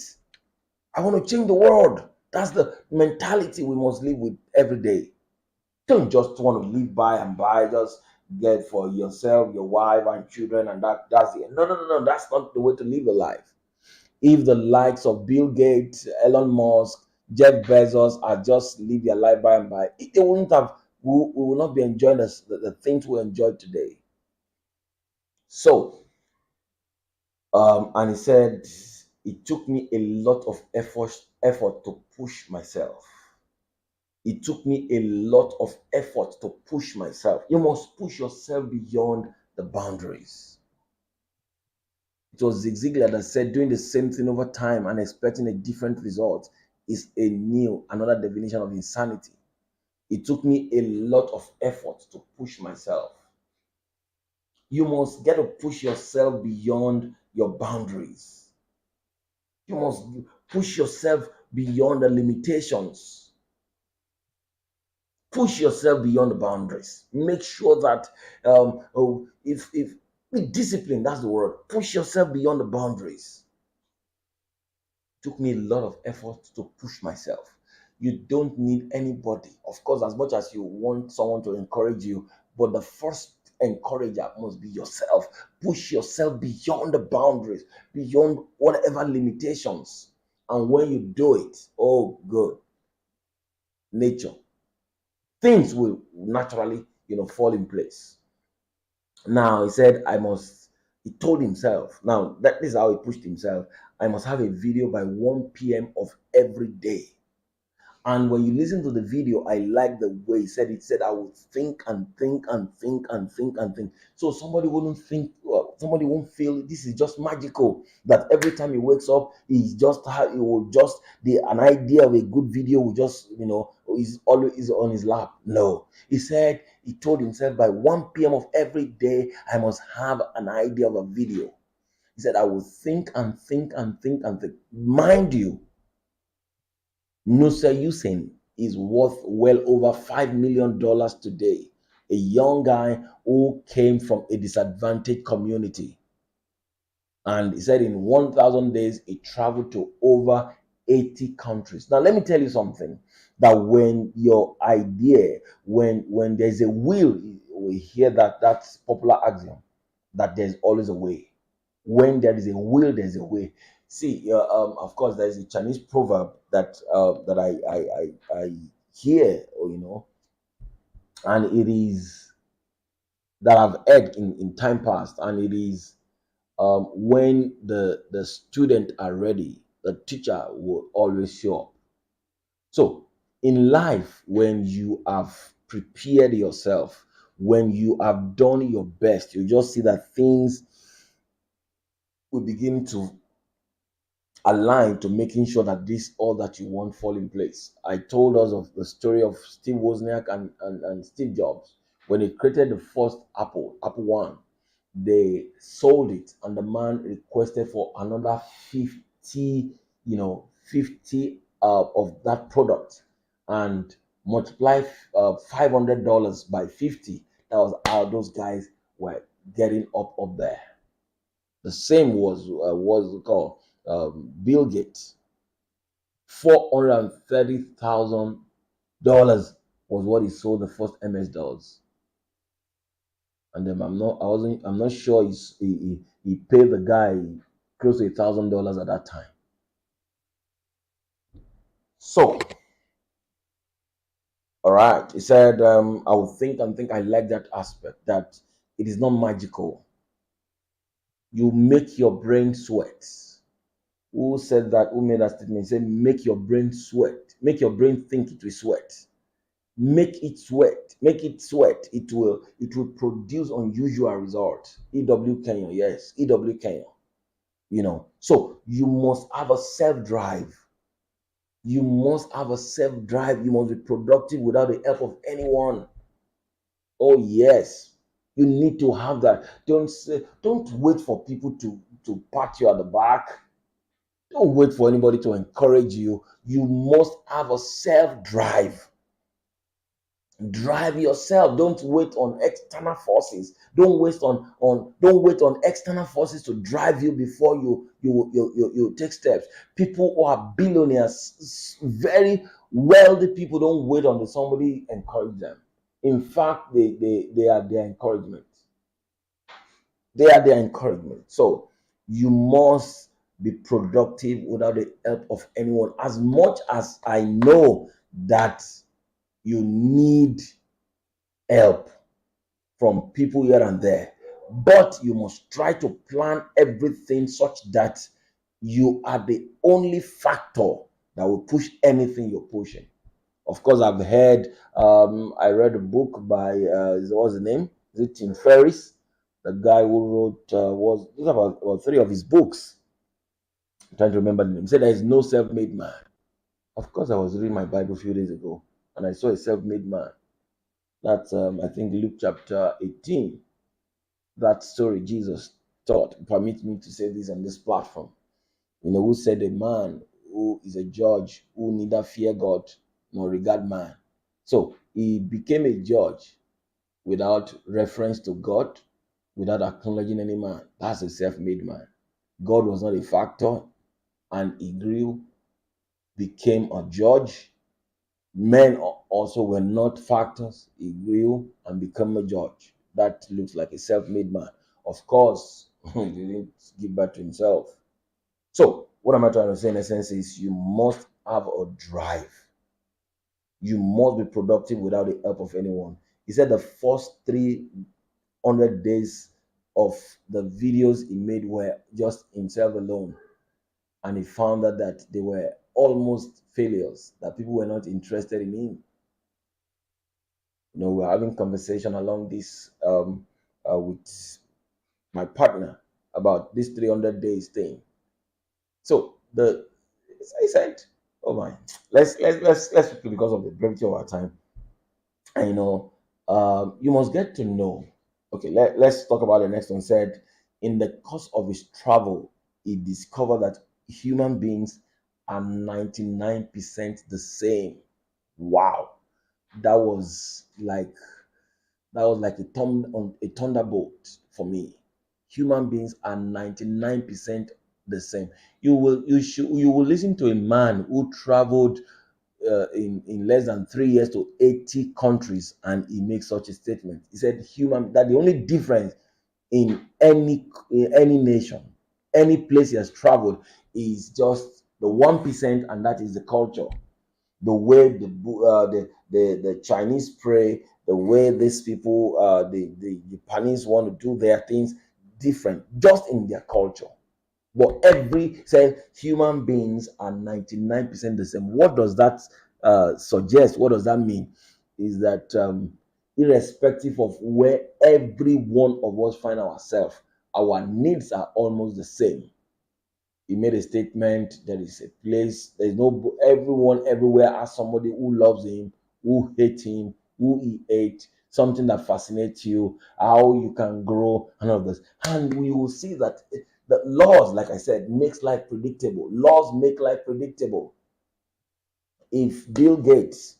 I want to change the world. That's the mentality we must live with every day. Don't just want to live by and by, just get for yourself, your wife, and children, and that's it. No. That's not the way to live a life. If the likes of Bill Gates, Elon Musk, Jeff Bezos are just live their life by and by, they wouldn't have. We will not be enjoying the things we enjoy today. So, and he said, it took me a lot of effort to push myself. It took me a lot of effort to push myself. You must push yourself beyond the boundaries. It was Zig Ziglar that said doing the same thing over time and expecting a different result is another definition of insanity. It took me a lot of effort to push myself. You must get to push yourself beyond your boundaries. You must push yourself beyond the limitations. Push yourself beyond the boundaries. Make sure that if be disciplined, that's the word. Push yourself beyond the boundaries. It took me a lot of effort to push myself. You don't need anybody. Of course, as much as you want someone to encourage you, but the first encourager must be yourself. Push yourself beyond the boundaries, beyond whatever limitations. And when you do it, oh good, nature, things will naturally, fall in place. Now he said, he told himself, now that is how he pushed himself, I must have a video by 1 p.m. of every day. And when you listen to the video, I like the way he said it. Said I would think and think and think and think and think. So somebody won't feel this is just magical. That every time he wakes up, an idea of a good video will just, is always on his lap. No, he said he told himself by 1 p.m. of every day, I must have an idea of a video. He said I will think and think and think and think. Mind you, Nusser Hussein is worth well over $5 million today. A young guy who came from a disadvantaged community. And he said in 1,000 days, he traveled to over 80 countries. Now, let me tell you something. that when your idea, when there's a will, we hear that's popular axiom, that there's always a way. When there is a will, there's a way. See, of course, there is a Chinese proverb that I hear, and it is that I've heard in time past, and it is, when the student are ready, the teacher will always show up. So in life, when you have prepared yourself, when you have done your best, you just see that things will begin to align to making sure that this all that you want fall in place. I told us of the story of Steve Wozniak and Steve Jobs. When they created the first Apple One, they sold it, and the man requested for another 50, 50 of that product, and multiply $500 by 50. That was how those guys were getting up there. The same was called Bill Gates. $430,000 was what he sold the first MS DOS. And then I'm not sure he paid the guy close to $1,000 at that time. So, all right, he said, I will think and think. I like that aspect, that it is not magical. You make your brain sweat. Who said that? Who made that statement? He said, make your brain sweat. Make your brain think it will sweat. Make it sweat. Make it sweat. It will produce unusual results. EW Kenya, yes, EW Kenya. So you must have a self-drive. You must have a self-drive. You must be productive without the help of anyone. Oh yes, you need to have that. Don't wait for people to pat you at the back. Don't wait for anybody to encourage you. You must have a self-drive. Drive yourself. Don't wait on external forces. Don't wait on external forces to drive you before you take steps. People who are billionaires, very wealthy people, don't wait on somebody encourage them. In fact, they are their encouragement. They are their encouragement. So you must be productive without the help of anyone. As much as I know that you need help from people here and there, but you must try to plan everything such that you are the only factor that will push anything you're pushing. Of course, I've heard, I read a book by, what's the name? Is it Tim Ferriss? The guy who wrote, was about 3 of his books. I'm trying to remember the name. He said, there is no self-made man. Of course, I was reading my Bible a few days ago, and I saw a self-made man. That's, I think, Luke chapter 18. That story Jesus taught. Permit me to say this on this platform. Who said, a man who is a judge who neither fear God nor regard man. So he became a judge without reference to God, without acknowledging any man. That's a self-made man. God was not a factor, and he grew, became a judge. Men also were not factors. He grew and became a judge. That looks like a self-made man. Of course, he didn't give back to himself. So what am I trying to say in essence is you must have a drive. You must be productive without the help of anyone. He said the first 300 days of the videos he made were just himself alone. And he found out that they were almost failures, that people were not interested in him. We're having conversation along this with my partner about this 300 days thing. So I said, oh my, let's because of the brevity of our time. And you must get to know. Okay, let's talk about the next one. Said in the course of his travel, he discovered that human beings are 99% the same. Wow, that was like a thunderbolt for me. Human beings are 99% the same. You will listen to a man who traveled in less than 3 years to 80 countries, and he makes such a statement. He said that the only difference in any nation, any place he has traveled, is just the 1%, and that is the culture. The way the Chinese pray, the way these people, the Japanese want to do their things different, just in their culture. But every say human beings are 99% the same. What does that suggest? What does that mean? Is that irrespective of where every one of us find ourselves, our needs are almost the same. He made a statement. There is a place. There is no everyone everywhere has somebody who loves him, who hates him, who he hates. Something that fascinates you, how you can grow, and all this. And we will see that the laws, like I said, makes life predictable. Laws make life predictable. If Bill Gates,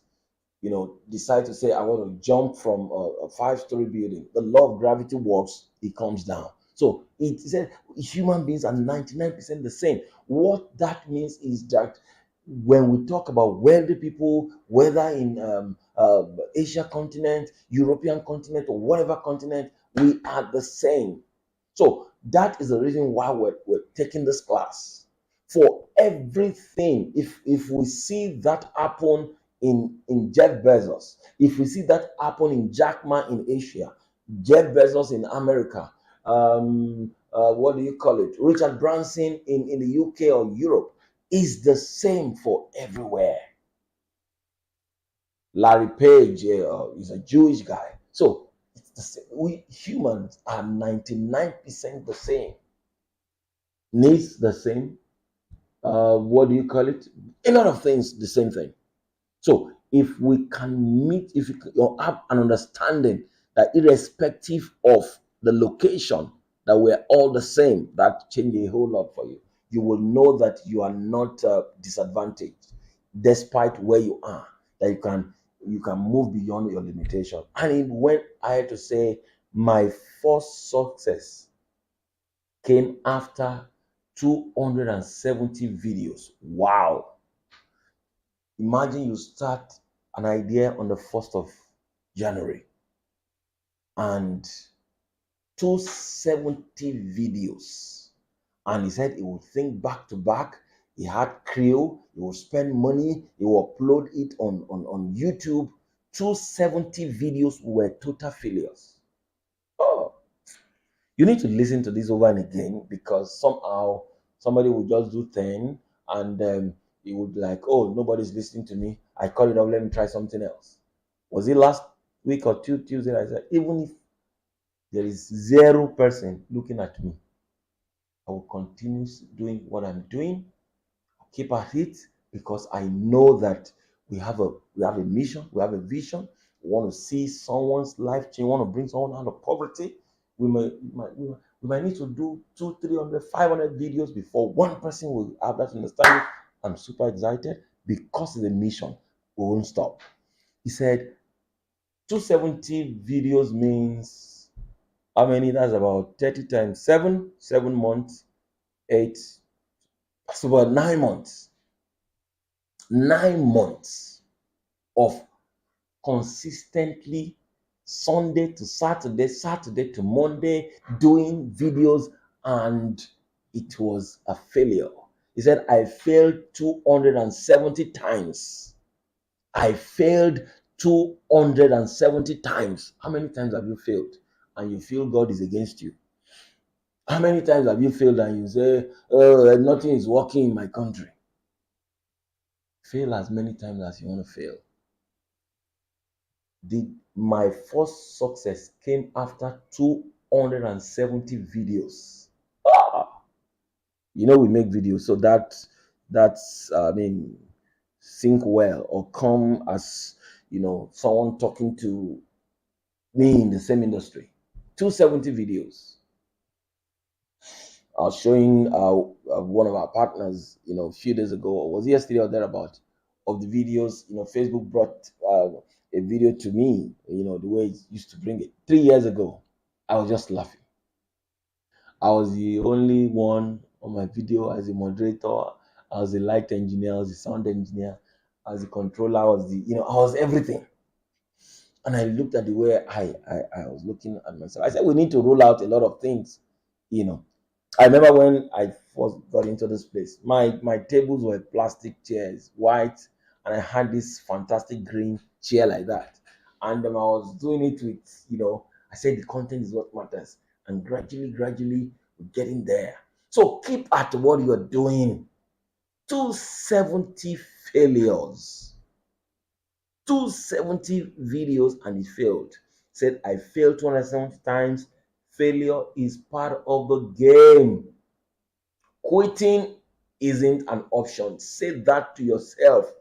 decide to say, I want to jump from a 5-story building, the law of gravity works, it comes down. So it said human beings are 99% the same. What that means is that when we talk about wealthy people, whether in Asia continent, European continent, or whatever continent, we are the same. So that is the reason why we're taking this class. For everything, if we see that happen in Jeff Bezos, if we see that happen in Jack Ma in Asia, Jeff Bezos in America, what do you call it? Richard Branson in the UK or Europe, is the same for everywhere. Larry Page is a Jewish guy. So it's the same. We humans are 99% the same. Needs the same. What do you call it? A lot of things, the same thing. So if we can meet, if you have an understanding that irrespective of the location, that we're all the same, that changes a whole lot for you. You will know that you are not disadvantaged, despite where you are. That you can move beyond your limitation. And when I had to say my first success came after 270 videos. Wow. Imagine you start an idea on the 1st of January and 270 videos. And he said he would think back to back. He had crew, he will spend money, he will upload it on YouTube. 270 videos were total failures. Oh, you need to listen to this over and again, because somehow somebody will just do 10 and he would be like, oh, nobody's listening to me. I call it off, let me try something else. Was it last week or Tuesday? I said, even if there is 0 person looking at me, I will continue doing what I'm doing. I'll keep at it, because I know that we have a mission, we have a vision. We want to see someone's life change. We want to bring someone out of poverty. We might need to do 200, 300, 500 videos before one person will have that understanding. I'm super excited because of the mission. We won't stop. He said 270 videos means how many? That's about 30 times 7 months, 8. That's about 9 months. 9 months of consistently Sunday to Saturday, Saturday to Monday, doing videos, and it was a failure. He said, I failed 270 times. I failed 270 times. How many times have you failed and you feel God is against you? How many times have you failed and you say, oh, nothing is working in my country? Fail as many times as you want to fail. My first success came after 270 videos. We make videos, so that's sync well or come as someone talking to me in the same industry. 270 videos. I was showing one of our partners, a few days ago, or was it yesterday or thereabout, of the videos. Facebook brought a video to me, the way it used to bring it 3 years ago. I was just laughing. I was the only one on my video as a moderator. I was the light engineer, I was the sound engineer, I was the controller, I was I was everything. And I looked at the way I was looking at myself. I said, we need to roll out a lot of things, you know. I remember when I first got into this place, my tables were plastic chairs, white, and I had this fantastic green chair like that. And I was doing it with, I said the content is what matters. And gradually, we're getting there. So keep at what you're doing. 270 failures. 270 videos and it failed. Said, I failed 270 times. Failure is part of the game. Quitting isn't an option. Say that to yourself.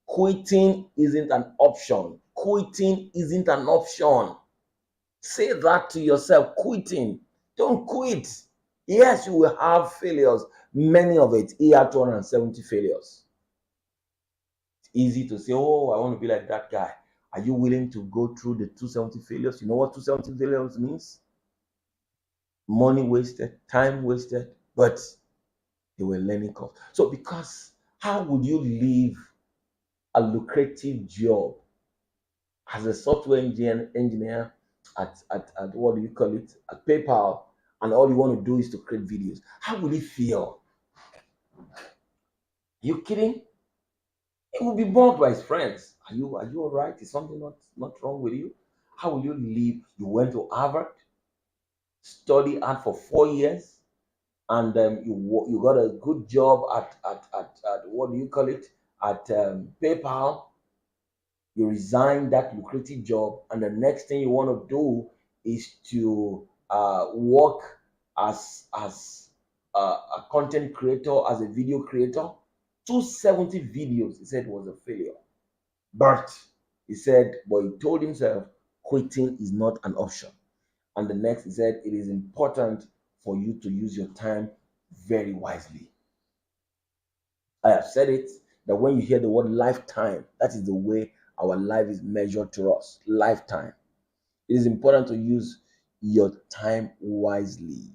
Quitting isn't an option. Quitting isn't an option. Say that to yourself. Quitting. Don't quit. Yes, you will have failures. Many of it. He had 270 failures. It's easy to say, oh, I want to be like that guy. Are you willing to go through the 270 failures? You know what 270 failures means? Money wasted, time wasted, but they were learning curve. So because how would you leave a lucrative job as a software engineer at what do you call it, at PayPal, and all you want to do is to create videos? How will you feel? You kidding? He will be mocked by his friends. Are you all right? Is something not wrong with you? How will you leave? You went to Harvard, study hard for 4 years, and you got a good job at what do you call it, at PayPal. You resign that lucrative job, and the next thing you want to do is to work as a content creator, as a video creator. 270 videos, he said, was a failure. But he said, but he told himself, quitting is not an option. And the next, he said, it is important for you to use your time very wisely. I have said it, that when you hear the word lifetime, that is the way our life is measured to us. Lifetime. It is important to use your time wisely.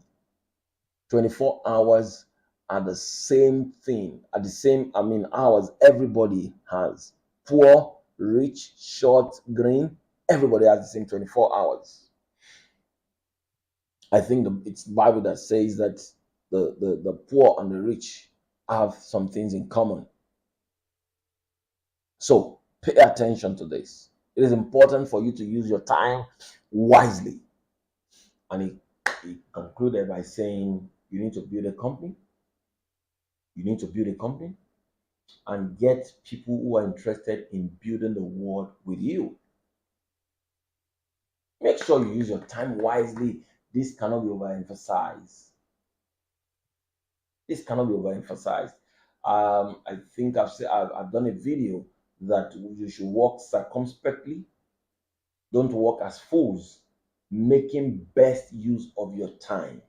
24 hours are the same thing, at the same, hours everybody has. Poor, rich, short, green, everybody has the same 24 hours. I think it's the Bible that says that the poor and the rich have some things in common. So pay attention to this. It is important for you to use your time wisely. And he concluded by saying, you need to build a company. You need to build a company and get people who are interested in building the world with you. Make sure you use your time wisely. This cannot be overemphasized. This cannot be overemphasized. I think I've done a video that you should walk circumspectly. Don't walk as fools. Making best use of your time.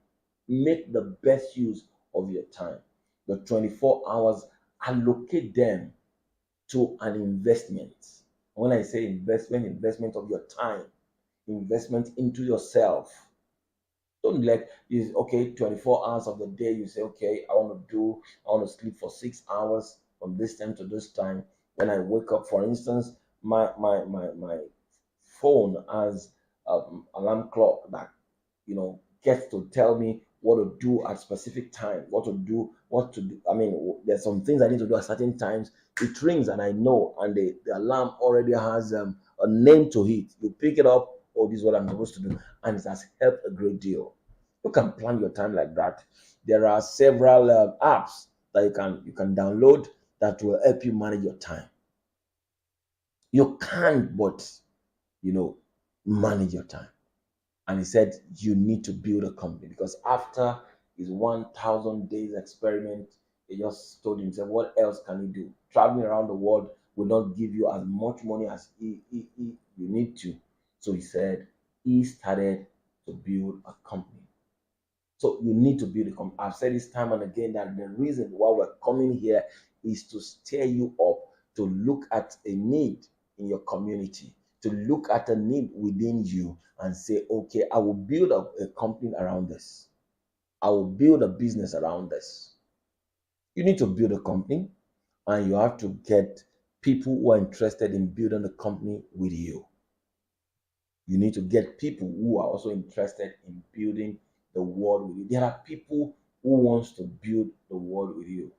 Make the best use of your time. The 24 hours, allocate them to an investment. When I say investment of your time, investment into yourself. Don't let you, okay, 24 hours of the day, you say, okay, I want to sleep for 6 hours from this time to this time. When I wake up, for instance, my phone has alarm clock that gets to tell me what to do at specific time, what to do. There's some things I need to do at certain times. It rings and I know, and the alarm already has a name to it. You pick it up, oh, this is what I'm supposed to do, and it has helped a great deal. You can plan your time like that. There are several apps that you can download that will help you manage your time. You can't, but manage your time. And he said, you need to build a company, because after his 1,000 days experiment, he just told himself, what else can he do? Traveling around the world will not give you as much money as you need to. So he said, he started to build a company. So you need to build a company. I've said this time and again that the reason why we're coming here is to stir you up, to look at a need in your community, to look at a need within you and say, okay, I will build a company around this. I will build a business around this. You need to build a company, and you have to get people who are interested in building a company with you. You need to get people who are also interested in building the world with you. There are people who wants to build the world with you.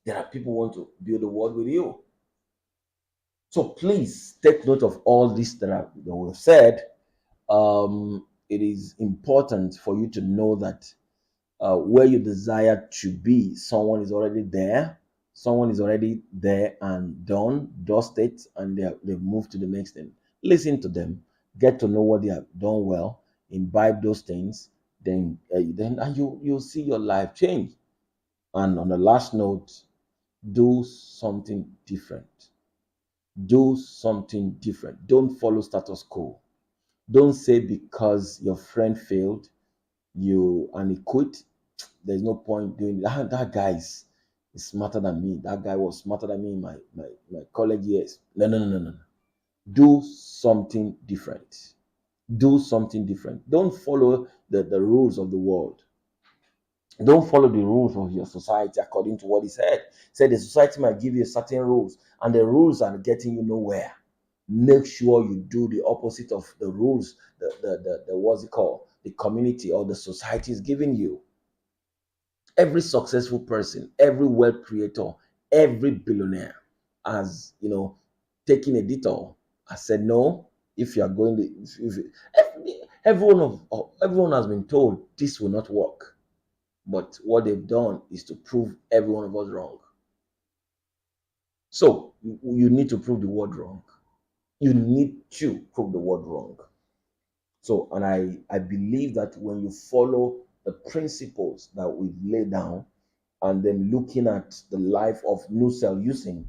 There are people who want to build the world with you. So please take note of all this that we've said. It is important for you to know that where you desire to be, someone is already there. Someone is already there and does it, and they've moved to the next thing. Listen to them, get to know what they have done well, imbibe those things, then and you'll see your life change. And on the last note, do something different. Do something different. Don't follow status quo. Don't say because your friend failed, you and he quit, there's no point doing that. That guy is smarter than me. That guy was smarter than me in my college years. No. Do something different. Do something different. Don't follow the rules of the world. Don't follow the rules of your society according to what he said. Said the society might give you certain rules, and the rules are getting you nowhere. Make sure you do the opposite of the rules, the what's it called? The community or the society is giving you. Every successful person, every wealth creator, every billionaire has, taken a detour. I said, no, if you are going to, everyone has been told this will not work. But what they've done is to prove every one of us wrong. So you need to prove the word wrong. You need to prove the word wrong. So, and I believe that when you follow the principles that we've laid down, and then looking at the life of Nusel Using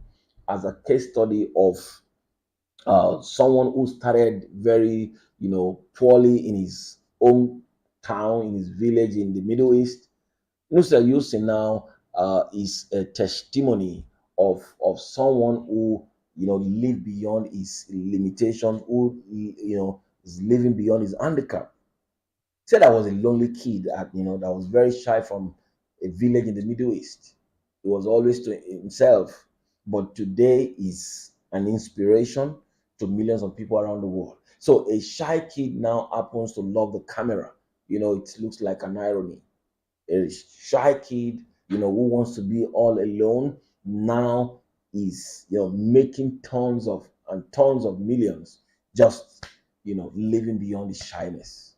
as a case study of someone who started very, poorly in his own town, in his village in the Middle East. Nusel Using now is a testimony of someone who, lived beyond his limitations, who, is living beyond his handicap. Said I was a lonely kid that was very shy from a village in the Middle East. He was always to himself, but today is an inspiration to millions of people around the world. So a shy kid now happens to love the camera. It looks like an irony. A shy kid, who wants to be all alone, now is making tons of and tons of millions just living beyond his shyness.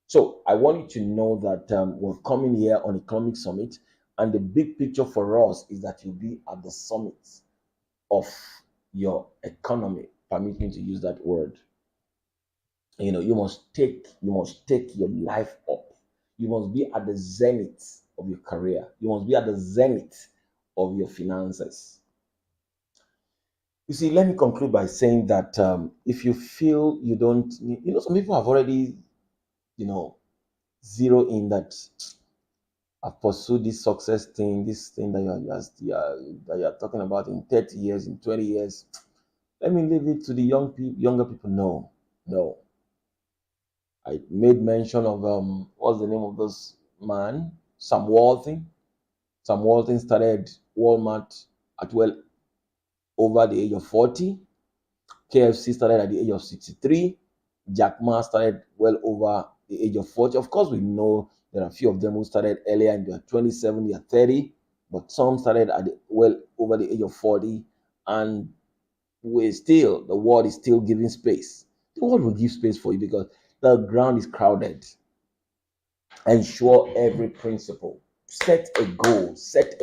So I want you to know that we're coming here on Economic Summit, and the big picture for us is that you'll be at the summit of your economy. Permit me to use that word. You must take your life up. You must be at the zenith of your career. You must be at the zenith of your finances. You see, let me conclude by saying that if you feel you don't, some people have already, zero in that I've pursued this success thing, this thing that you're talking about in 30 years, in 20 years. Let me leave it to the younger people. No. I made mention of what's the name of this man? Sam Walton. Sam Walton started Walmart at over the age of 40. KFC started at the age of 63. Jack Ma started well over the age of 40. Of course, we know there are a few of them who started earlier in their 27, their 30, but some started at well over the age of 40, and the world is still giving space. The world will give space for you because the ground is crowded. Ensure every principle. Set a goal. Set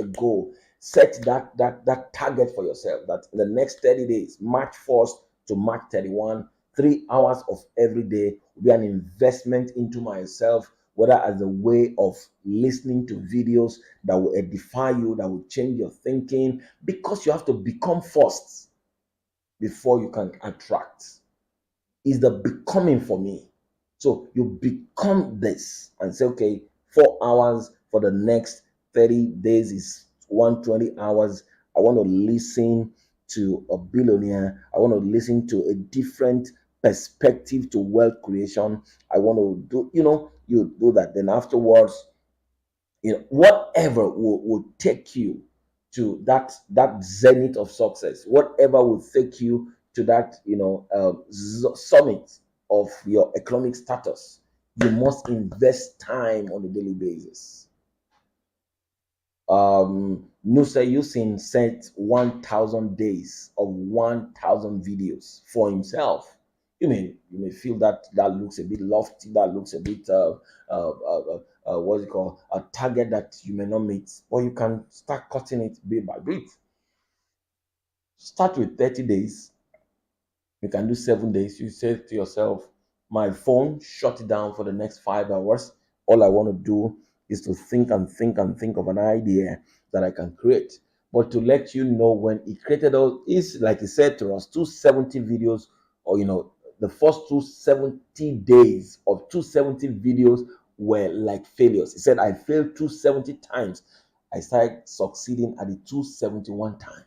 that target for yourself. That in the next 30 days, March 1st to March 31, 3 hours of every day will be an investment into myself, whether as a way of listening to videos that will edify you, that will change your thinking, because you have to become first before you can attract. Is the becoming for me. So you become this and say, okay, 4 hours for the next 30 days is 120 hours. I want to listen to a billionaire. I want to listen to a different perspective to wealth creation. I want to do, you do that. Then afterwards, whatever will take you to that zenith of success, whatever will take you to that summit of your economic status, you must invest time on a daily basis. Nusa Yusin set 1,000 days of 1,000 videos for himself. You may feel that looks a bit lofty, that looks a bit what's it called, a target that you may not meet, or you can start cutting it bit by bit. Start with 30 days. You can do 7 days. You say to yourself, my phone, shut it down for the next 5 hours. All I want to do is to think and think and think of an idea that I can create. But to let you know, when he created all, is like he said to us, 270 videos, or the first 270 days of 270 videos were like failures. He said, I failed 270 times. I started succeeding at the 271 time.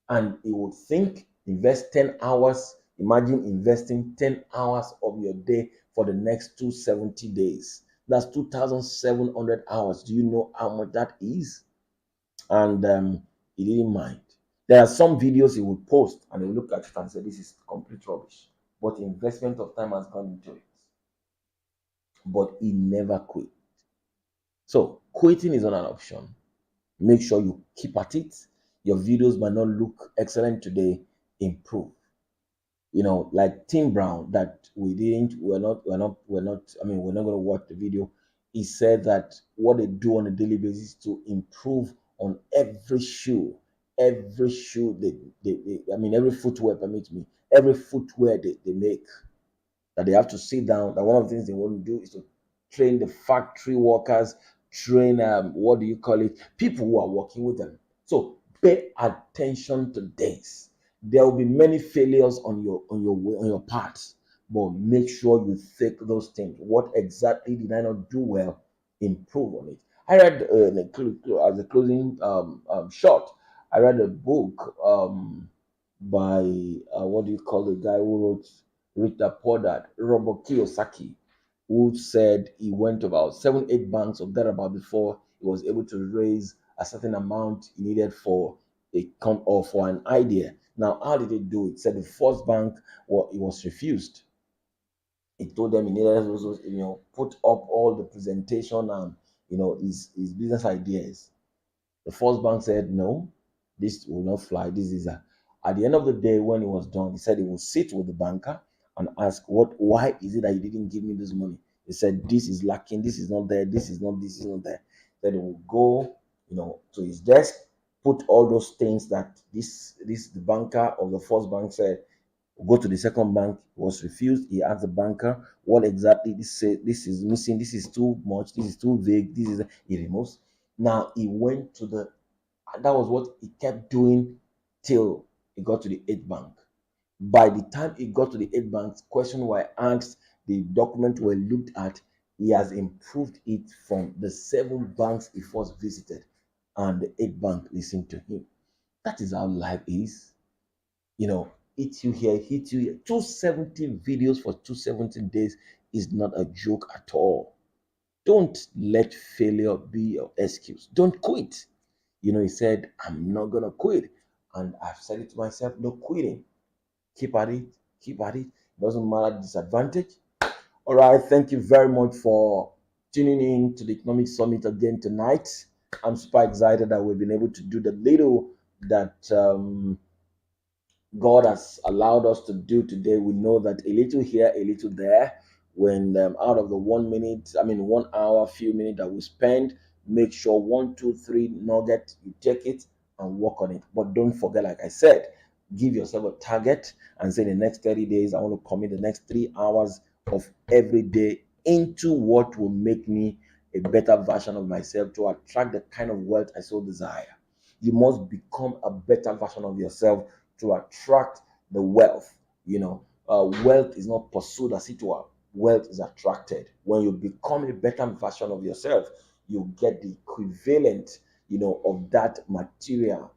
And he would think, invest 10 hours. Imagine investing 10 hours of your day for the next 270 days. That's 2,700 hours. Do you know how much that is? And he didn't mind. There are some videos he would post and he would look at it and say, this is complete rubbish. But investment of time has gone into it. But he never quit. So quitting is not an option. Make sure you keep at it. Your videos might not look excellent today. Improve. Like Tim Brown, that we're not going to watch the video. He said that what they do on a daily basis to improve on every shoe, every footwear, permit me, every footwear they make, that they have to sit down, that one of the things they want to do is to train the factory workers, train what do you call it, people who are working with them. So pay attention to this. There will be many failures on your part, but make sure you take those things. What exactly did I not do well? Improve on it. I read as a closing shot, I read a book by what do you call the guy who wrote Rich Dad Poor Dad, Robert Kiyosaki, who said he went to about 7, 8 banks or thereabout before he was able to raise a certain amount he needed for for an idea. Now, how did he do it? Said the first bank, well, he was refused. He told them he needed to, put up all the presentation and his business ideas. The first bank said, no, this will not fly. This is a. At the end of the day, when it was done, he said he would sit with the banker and ask, why is it that you didn't give me this money? He said, this is lacking, this is not there, this is not there. Then he would go, to his desk, put all those things that the banker of the first bank said. Go to the second bank, was refused. He asked the banker what exactly this is missing, this is too much, this is too vague, he removes. Now he went to and that was what he kept doing till he got to the 8th bank. By the time he got to the 8th bank, questions were asked, the document were looked at. He has improved it from the 7 banks he first visited, and the 8th bank listened to him. That is how life is. Hit you here, hit you here. 270 videos for 270 days is not a joke at all. Don't let failure be your excuse. Don't quit. He said, I'm not going to quit. And I've said it to myself, no quitting. Keep at it. Keep at it. Doesn't matter the disadvantage. All right. Thank you very much for tuning in to the Economic Summit again tonight. I'm super excited that we've been able to do the little that God has allowed us to do today. We know that a little here, a little there. When out of the 1 hour, few minutes that we spend, make sure 1, 2, 3 nugget, you take it and work on it. But don't forget, like I said, give yourself a target and say the next 30 days, I want to commit the next 3 hours of every day into what will make me a better version of myself to attract the kind of wealth I so desire. You must become a better version of yourself to attract the wealth. Wealth is not pursued as it were. Wealth is attracted. When you become a better version of yourself, you get the equivalent, of that material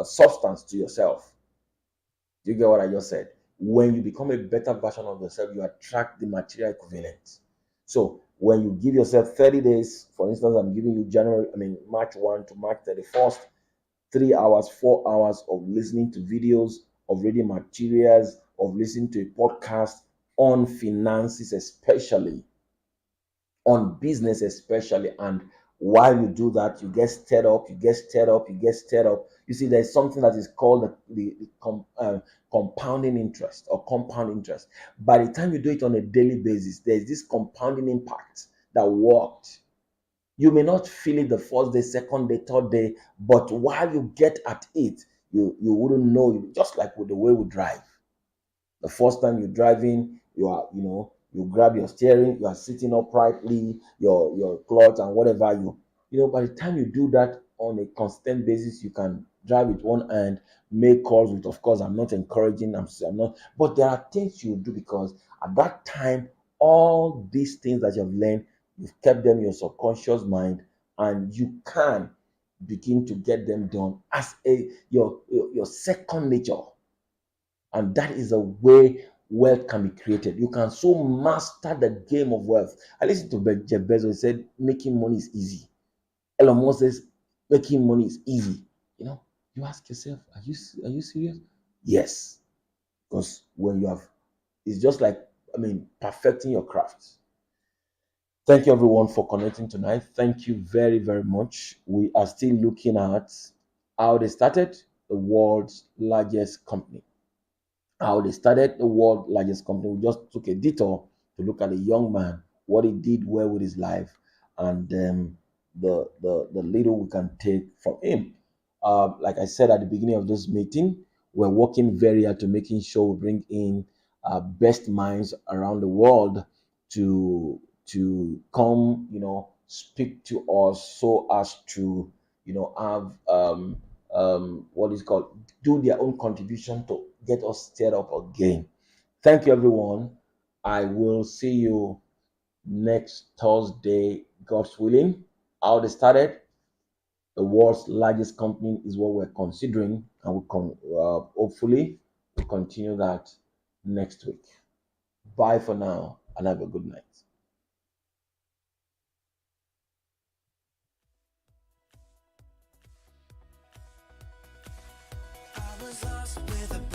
substance to yourself. Do you get what I just said? When you become a better version of yourself, you attract the material equivalent. So When you give yourself 30 days, for instance, I'm giving you March 1 to March 31st, 3 hours, 4 hours of listening to videos, of reading materials, of listening to a podcast on finances, especially on business, especially. And while you do that, you get stirred up, you get stirred up, you get stirred up. You see, there's something that is called compounding interest or compound interest. By the time you do it on a daily basis, there's this compounding impact that worked. You may not feel it the first day, second day, third day, but while you get at it, you wouldn't know. Just like with the way we drive. The first time you're driving, you grab your steering, you are sitting uprightly, your clutch and whatever by the time you do that on a constant basis, you can drive with one hand, make calls with, of course, I'm not encouraging, I'm not, but there are things you do because at that time, all these things that you've learned, you've kept them in your subconscious mind, and you can begin to get them done as your second nature. And that is a way wealth can be created. You can so master the game of wealth. I listened to Jeff Bezos. He said making money is easy. Elon Musk says making money is easy. You ask yourself, are you serious? Yes, because when you have, it's just like perfecting your craft. Thank you everyone for connecting tonight. Thank you very, very much. We are still looking at how they started the world's largest company. How they started the world's largest company. We just took a detour to look at a young man, what he did well with his life, and the little we can take from him. Like I said at the beginning of this meeting, we're working very hard to making sure we bring in best minds around the world to come, speak to us so as to, have what is called do their own contribution to get us stirred up again. Thank you, everyone. I will see you next Thursday, God's willing. How they started, the world's largest company is what we're considering, and hopefully we'll continue that next week. Bye for now, and have a good night. I was lost with a